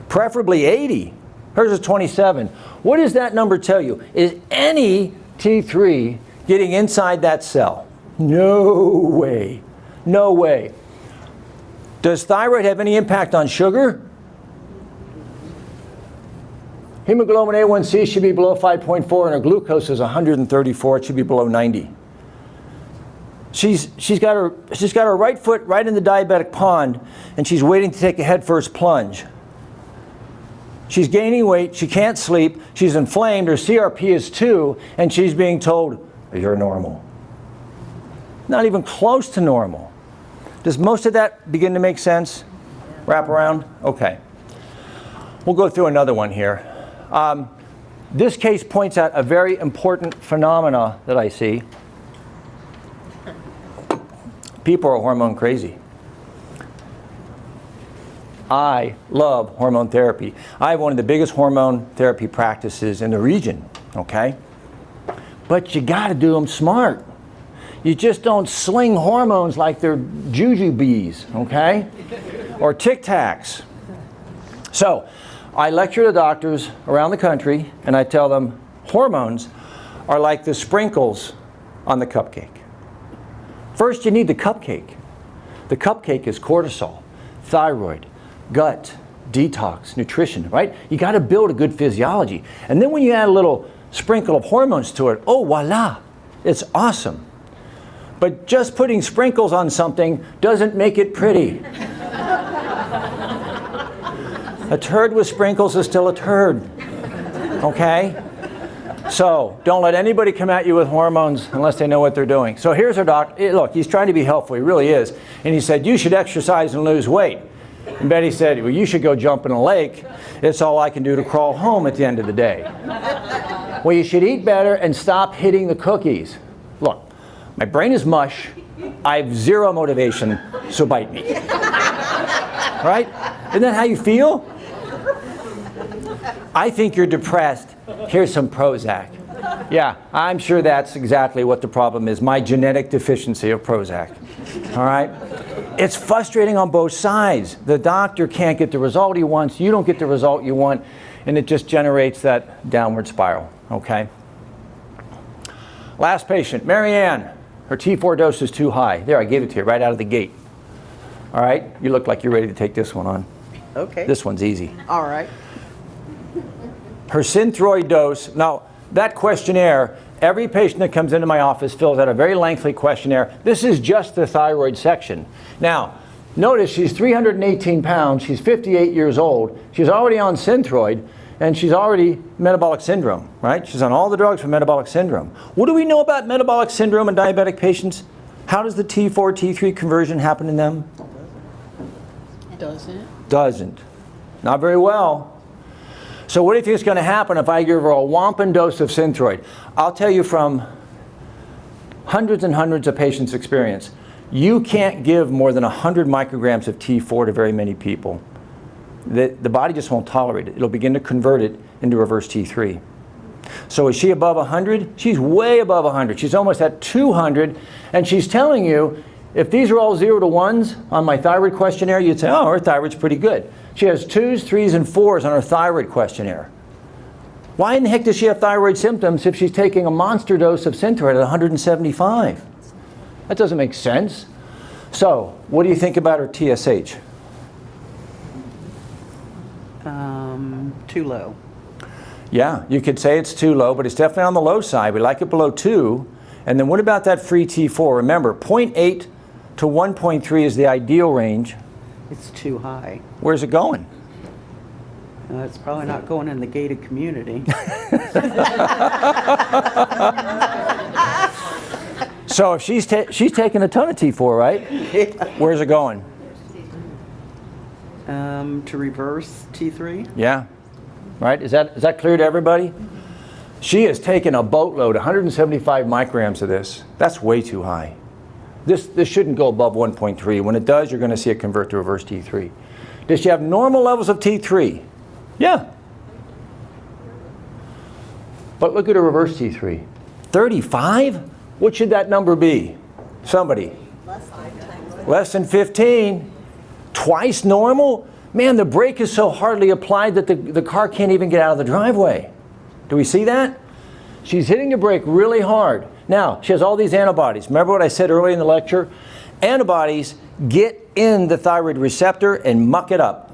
Preferably 80. Hers is 27. What does that number tell you? Is any T3 getting inside that cell? No way. No way. Does thyroid have any impact on sugar? Hemoglobin A1C should be below 5.4 and her glucose is 134. It should be below 90. She's got her right foot right in the diabetic pond and she's waiting to take a headfirst plunge. She's gaining weight, she can't sleep, she's inflamed, her CRP is 2, and she's being told, you're normal. Not even close to normal. Does most of that begin to make sense? Wrap around? Okay. We'll go through another one here. This case points out a very important phenomena that I see. People are hormone crazy. I love hormone therapy. I have one of the biggest hormone therapy practices in the region, okay? But you got to do them smart. You just don't sling hormones like they're jujubes, okay? Or Tic Tacs. So I lecture to doctors around the country and I tell them hormones are like the sprinkles on the cupcake. First you need the cupcake. The cupcake is cortisol, thyroid, gut, detox, nutrition, right? You got to build a good physiology. And then when you add a little sprinkle of hormones to it, oh voila, it's awesome. But just putting sprinkles on something doesn't make it pretty. A turd with sprinkles is still a turd, okay? So don't let anybody come at you with hormones unless they know what they're doing. So here's our doc. Look, he's trying to be helpful, he really is. And he said, you should exercise and lose weight. And Betty said, well, you should go jump in a lake. It's all I can do to crawl home at the end of the day. Well, you should eat better and stop hitting the cookies. Look, my brain is mush. I have zero motivation, so bite me. Right? Isn't that how you feel? I think you're depressed. Here's some Prozac. Yeah, I'm sure that's exactly what the problem is, my genetic deficiency of Prozac. All right? It's frustrating on both sides. The doctor can't get the result he wants, you don't get the result you want, and it just generates that downward spiral, okay? Last patient, Marianne. Her T4 dose is too high. There, I gave it to you right out of the gate. All right? You look like you're ready to take this one on. Okay. This one's easy. All right. Her Synthroid dose, now that questionnaire, every patient that comes into my office fills out a very lengthy questionnaire. This is just the thyroid section. Now, notice she's 318 pounds, she's 58 years old, she's already on Synthroid, and she's already metabolic syndrome, right? She's on all the drugs for metabolic syndrome. What do we know about metabolic syndrome in diabetic patients? How does the T4, T3 conversion happen in them? Doesn't. Not very well. So what do you think is going to happen if I give her a whomping dose of Synthroid? I'll tell you from hundreds and hundreds of patients' experience, you can't give more than 100 micrograms of T4 to very many people. The body just won't tolerate it. It'll begin to convert it into reverse T3. So is she above 100? She's way above 100. She's almost at 200, and she's telling you, if these are all 0 to 1s on my thyroid questionnaire, you'd say, oh, her thyroid's pretty good. She has 2s, 3s, and 4s on her thyroid questionnaire. Why in the heck does she have thyroid symptoms if she's taking a monster dose of Synthroid at 175? That doesn't make sense. So, what do you think about her TSH? Too low. Yeah, you could say it's too low, but it's definitely on the low side. We like it below 2. And then what about that free T4? Remember, 0.8 to 1.3 is the ideal range. It's too high. Where's it going? It's probably not going in the gated community. So if she's taking a ton of T4, right? Where's it going? To reverse T3? Yeah. Right? Is that clear to everybody? She has taken a boatload, 175 micrograms of this. That's way too high. This shouldn't go above 1.3. When it does, you're going to see it convert to reverse T3. Does she have normal levels of T3? Yeah. But look at her reverse T3. 35? What should that number be? Somebody. Less than 15. Twice normal? Man, the brake is so hardly applied that the car can't even get out of the driveway. Do we see that? She's hitting the brake really hard. Now, she has all these antibodies. Remember what I said earlier in the lecture? Antibodies get in the thyroid receptor and muck it up.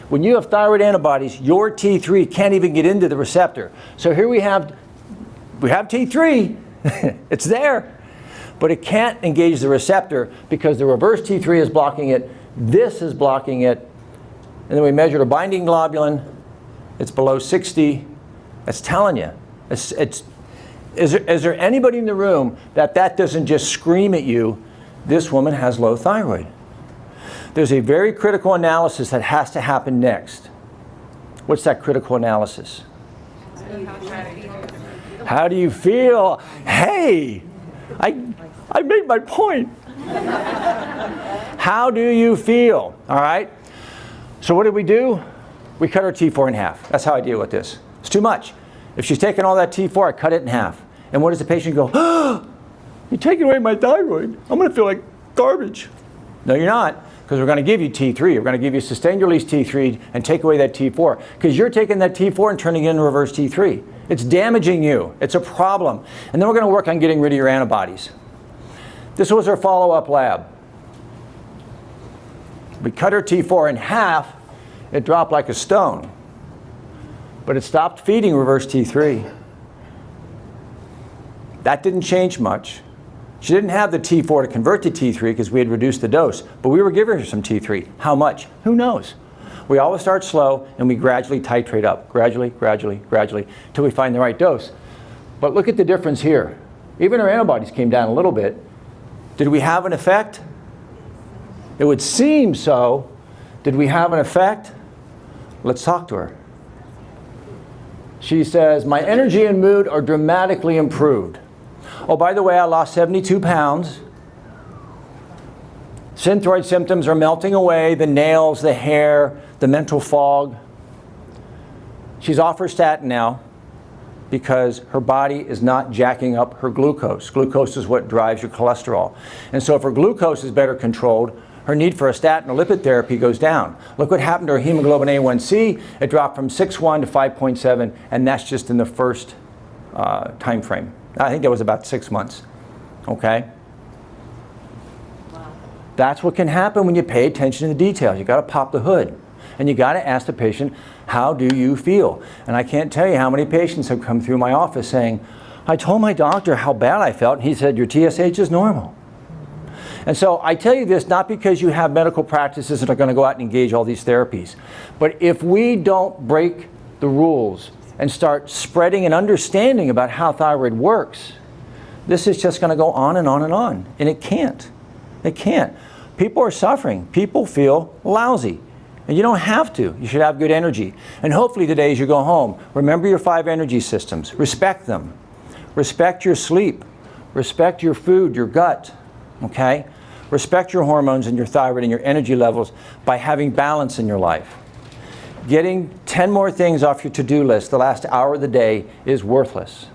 When you have thyroid antibodies, your T3 can't even get into the receptor. So here we have T3. It's there. But it can't engage the receptor because the reverse T3 is blocking it. This is blocking it. And then we measured a binding globulin. It's below 60. That's telling you. Is there anybody in the room that doesn't just scream at you, this woman has low thyroid? There's a very critical analysis that has to happen next. What's that critical analysis? How do you feel? Hey, I made my point. How do you feel? All right? So what did we do? We cut her T4 in half. That's how I deal with this. It's too much. If she's taking all that T4, I cut it in half. And what does the patient go? Oh, you're taking away my thyroid. I'm going to feel like garbage. No, you're not, because we're going to give you T3. We're going to give you sustained release T3 and take away that T4, because you're taking that T4 and turning it into reverse T3. It's damaging you. It's a problem. And then we're going to work on getting rid of your antibodies. This was our follow-up lab. We cut her T4 in half. It dropped like a stone. But it stopped feeding reverse T3. That didn't change much. She didn't have the T4 to convert to T3 because we had reduced the dose, but we were giving her some T3. How much? Who knows? We always start slow and we gradually titrate up, gradually, till we find the right dose. But look at the difference here. Even our antibodies came down a little bit. Did we have an effect? It would seem so. Did we have an effect? Let's talk to her. She says, my energy and mood are dramatically improved. Oh, by the way, I lost 72 pounds. Synthroid symptoms are melting away, the nails, the hair, the mental fog. She's off her statin now because her body is not jacking up her glucose. Glucose is what drives your cholesterol. And so if her glucose is better controlled, her need for a statin or lipid therapy goes down. Look what happened to her hemoglobin A1C. It dropped from 6.1 to 5.7, and that's just in the first time frame. I think that was about 6 months. Okay? Wow. That's what can happen when you pay attention to the details. You got to pop the hood. And you got to ask the patient, how do you feel? And I can't tell you how many patients have come through my office saying, I told my doctor how bad I felt, and he said, your TSH is normal. And so I tell you this not because you have medical practices that are going to go out and engage all these therapies, but if we don't break the rules and start spreading an understanding about how thyroid works, this is just going to go on and on and on. And it can't. It can't. People are suffering. People feel lousy. And you don't have to. You should have good energy. And hopefully today as you go home, remember your 5 energy systems. Respect them. Respect your sleep. Respect your food, your gut. Okay? Respect your hormones and your thyroid and your energy levels by having balance in your life. Getting 10 more things off your to-do list the last hour of the day is worthless.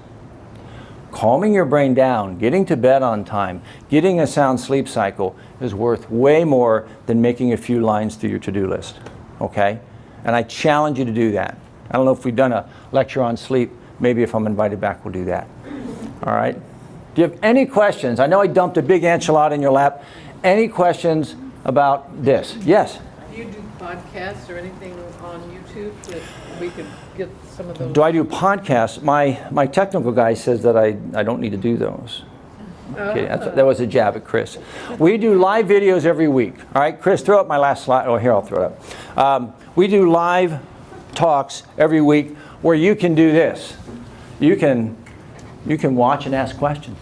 Calming your brain down, getting to bed on time, getting a sound sleep cycle is worth way more than making a few lines through your to-do list. Okay? And I challenge you to do that. I don't know if we've done a lecture on sleep. Maybe if I'm invited back, we'll do that. All right? Do you have any questions? I know I dumped a big enchilada in your lap. Any questions about this? Yes? Do you do podcasts or anything on YouTube that we could get some of those? Do I do podcasts? My technical guy says that I don't need to do those. Okay, that was a jab at Chris. We do live videos every week. All right, Chris, throw up my last slide. Oh, here, I'll throw it up. We do live talks every week where you can do this. You can watch and ask questions.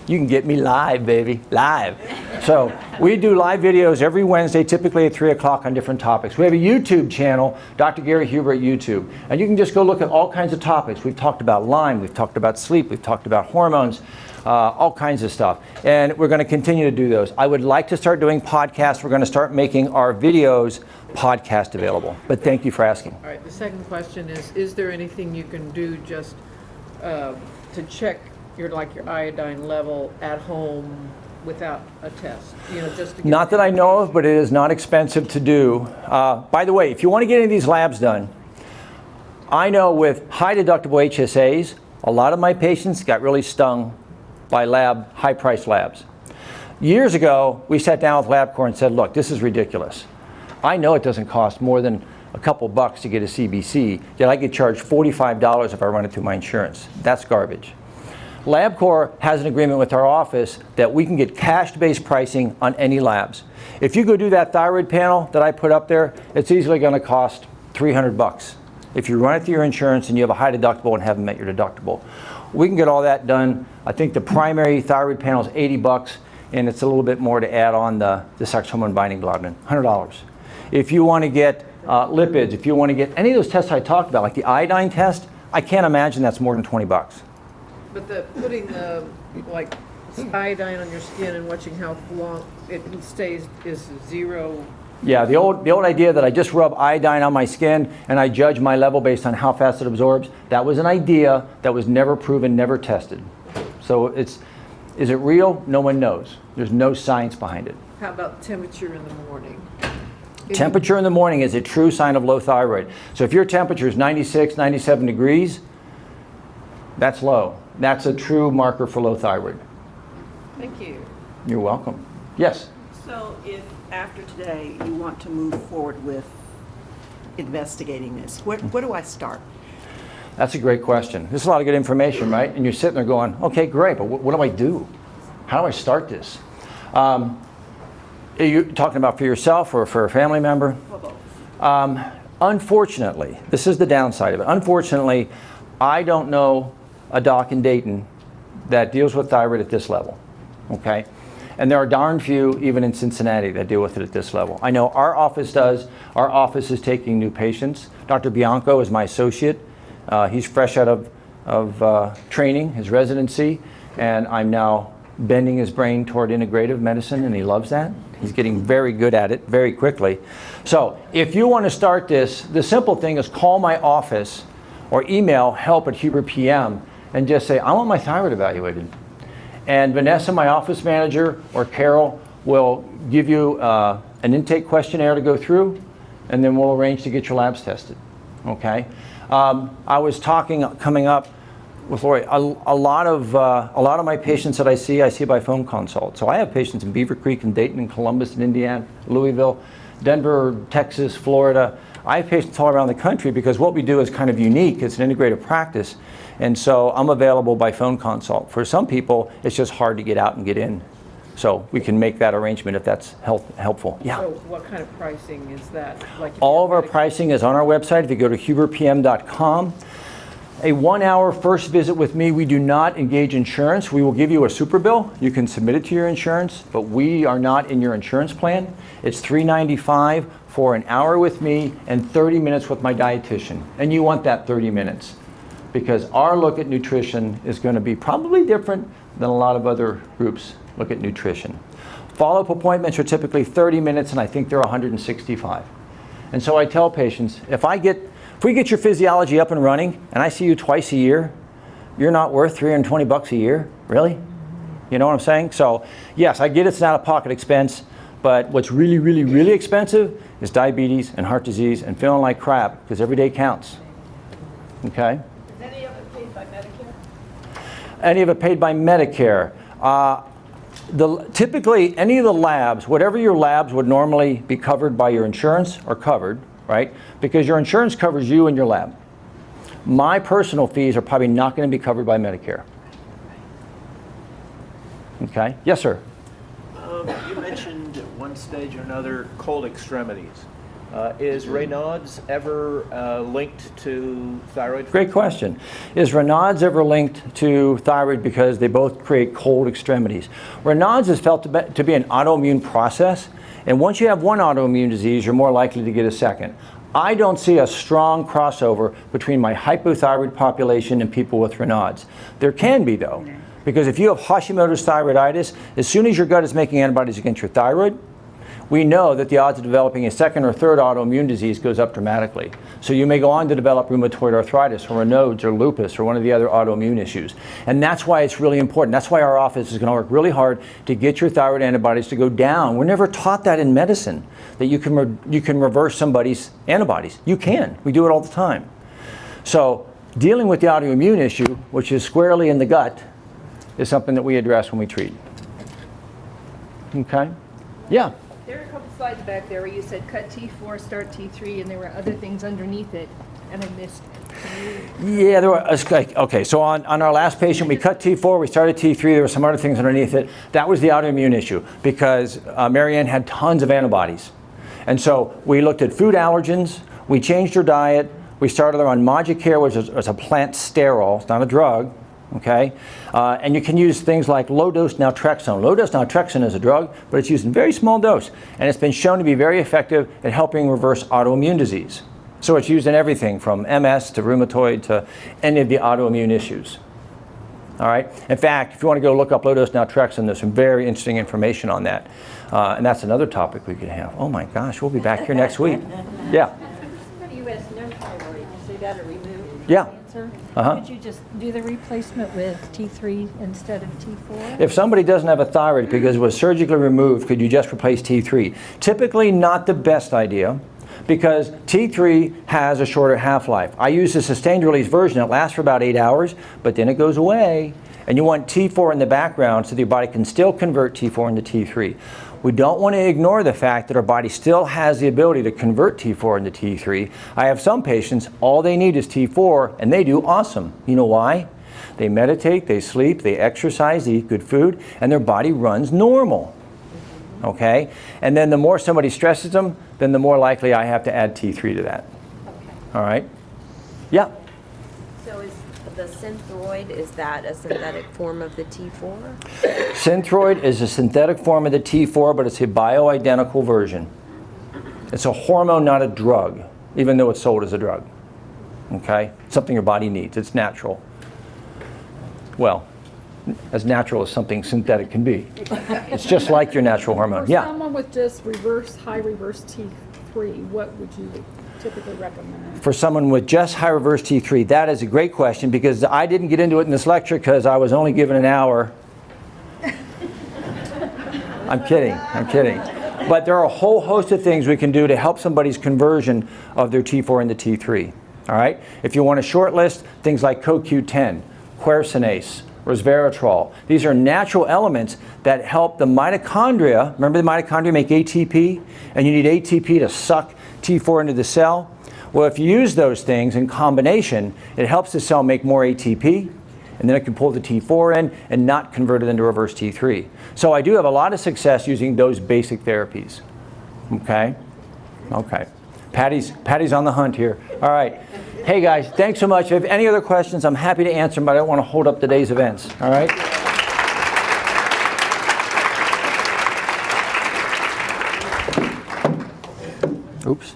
You can get me live, baby, live. So we do live videos every Wednesday, typically at 3 o'clock on different topics. We have a YouTube channel, Dr. Gary Huber at YouTube. And you can just go look at all kinds of topics. We've talked about Lyme, we've talked about sleep, we've talked about hormones, all kinds of stuff. And we're going to continue to do those. I would like to start doing podcasts. We're going to start making our videos podcast available. But thank you for asking. All right, the second question is there anything you can do just to check your iodine level at home without a test? You know, just to get Not that I know of, but it is not expensive to do. By the way, if you want to get any of these labs done, I know with high deductible HSAs, a lot of my patients got really stung by high-priced labs. Years ago, we sat down with LabCorp and said, look, this is ridiculous. I know it doesn't cost more than a couple bucks to get a CBC, yet I get charged $45 if I run it through my insurance. That's garbage. LabCorp has an agreement with our office that we can get cash-based pricing on any labs. If you go do that thyroid panel that I put up there, it's easily going to cost $300 if you run it through your insurance and you have a high deductible and haven't met your deductible. We can get all that done. I think the primary thyroid panel is $80, and it's a little bit more to add on the sex hormone binding globulin, $100. If you want to get lipids, if you want to get any of those tests I talked about, like the iodine test, I can't imagine that's more than $20. But putting the iodine on your skin and watching how long it stays is 0 Yeah, the old idea that I just rub iodine on my skin and I judge my level based on how fast it absorbs, that was an idea that was never proven, never tested. So is it real? No one knows. There's no science behind it. How about temperature in the morning? Temperature in the morning is a true sign of low thyroid. So if your temperature is 96, 97 degrees, that's low. That's a true marker for low thyroid. Thank you. You're welcome. Yes? So if after today you want to move forward with investigating this, where do I start? That's a great question. There's a lot of good information, right? And you're sitting there going, okay, great, but what do I do? How do I start this? Are you talking about for yourself or for a family member? Unfortunately, this is the downside of it. Unfortunately, I don't know a doc in Dayton that deals with thyroid at this level, okay? And there are darn few, even in Cincinnati, that deal with it at this level. I know our office does. Our office is taking new patients. Dr. Bianco is my associate. He's fresh out of training, his residency, and I'm now bending his brain toward integrative medicine, and he loves that. He's getting very good at it very quickly. So if you want to start this, the simple thing is call my office or email help@HuberPM and just say, I want my thyroid evaluated. And Vanessa, my office manager, or Carol will give you an intake questionnaire to go through, and then we'll arrange to get your labs tested, okay? I was coming up with Lori, a lot of my patients that I see by phone consult. So I have patients in Beaver Creek and Dayton and Columbus and Indiana, Louisville, Denver, Texas, Florida. I have patients all around the country because what we do is kind of unique. It's an integrative practice. And so I'm available by phone consult. For some people, it's just hard to get out and get in. So we can make that arrangement if that's helpful. Yeah. So what kind of pricing is that? Like All of our pricing is on our website. If you go to huberpm.com. A 1-hour first visit with me, we do not engage insurance. We will give you a super bill. You can submit it to your insurance, but we are not in your insurance plan. It's $395 for an hour with me and 30 minutes with my dietitian. And you want that 30 minutes because our look at nutrition is going to be probably different than a lot of other groups look at nutrition. Follow-up appointments are typically 30 minutes, and I think they're 165. And so I tell patients, if we get your physiology up and running and I see you twice a year, you're not worth $320 a year, really? You know what I'm saying? So yes, I get it's an out-of-pocket expense, but what's really, really, really expensive is diabetes and heart disease and feeling like crap because every day counts, okay? Is any of it paid by Medicare? Any of it paid by Medicare. Typically, any of the labs, whatever your labs would normally be covered by your insurance are covered, right? Because your insurance covers you and your lab. My personal fees are probably not going to be covered by Medicare. Okay? Yes, sir. You mentioned at one stage or another cold extremities. Is Raynaud's ever linked to thyroid? Great question. Is Raynaud's ever linked to thyroid because they both create cold extremities? Raynaud's is felt to be an autoimmune process, and once you have one autoimmune disease, you're more likely to get a second. I don't see a strong crossover between my hypothyroid population and people with Raynaud's. There can be, though, because if you have Hashimoto's thyroiditis, as soon as your gut is making antibodies against your thyroid, we know that the odds of developing a second or third autoimmune disease goes up dramatically. So you may go on to develop rheumatoid arthritis or Raynaud's or lupus or one of the other autoimmune issues. And that's why it's really important. That's why our office is going to work really hard to get your thyroid antibodies to go down. We're never taught that in medicine, that you can reverse somebody's antibodies. You can. We do it all the time. So dealing with the autoimmune issue, which is squarely in the gut, is something that we address when we treat. Okay? Yeah. There are a couple slides back there where you said cut T4, start T3, and there were other things underneath it, and I missed it. Yeah, there were, okay, so on our last patient, we cut T4, we started T3, there were some other things underneath it. That was the autoimmune issue because Marianne had tons of antibodies. And so we looked at food allergens, we changed her diet, we started her on Moducare, which is a plant sterol, it's not a drug. Okay, and you can use things like low-dose naltrexone. Low-dose naltrexone is a drug, but it's used in very small dose, and it's been shown to be very effective at helping reverse autoimmune disease. So it's used in everything from MS to rheumatoid to any of the autoimmune issues. All right. In fact, if you want to go look up low-dose naltrexone, there's some very interesting information on that. And that's another topic we could have. Oh my gosh, we'll be back here next week. Yeah. Somebody who has no thyroid, so you got to remove Yeah. cancer. Uh-huh. Could you just do the replacement with T3 instead of T4? If somebody doesn't have a thyroid because it was surgically removed, could you just replace T3? Typically not the best idea, because T3 has a shorter half-life. I use the sustained release version. It lasts for about 8 hours, but then it goes away. And you want T4 in the background so that your body can still convert T4 into T3. We don't want to ignore the fact that our body still has the ability to convert T4 into T3. I have some patients, all they need is T4, and they do awesome. You know why? They meditate, they sleep, they exercise, they eat good food, and their body runs normal. Okay? And then the more somebody stresses them, then the more likely I have to add T3 to that. All right? Yeah? So is the Synthroid, is that a synthetic form of the T4? Synthroid is a synthetic form of the T4, but it's a bioidentical version. It's a hormone, not a drug, even though it's sold as a drug. Okay? Something your body needs. It's natural. Well, as natural as something synthetic can be. It's just like your natural hormone. For Yeah. someone with just high reverse T3, what would you typically recommend? For someone with just high reverse T3, that is a great question, because I didn't get into it in this lecture because I was only given an hour. I'm kidding. But there are a whole host of things we can do to help somebody's conversion of their T4 into T3. All right? If you want a short list, things like CoQ10, quercetinase, resveratrol. These are natural elements that help the mitochondria. Remember, the mitochondria make ATP, and you need ATP to suck T4 into the cell? Well, if you use those things in combination, it helps the cell make more ATP, and then it can pull the T4 in and not convert it into reverse T3. So I do have a lot of success using those basic therapies. Okay? Okay. Patty's on the hunt here. All right. Hey guys, thanks so much. If you have any other questions, I'm happy to answer them, but I don't want to hold up today's events. All right? Oops.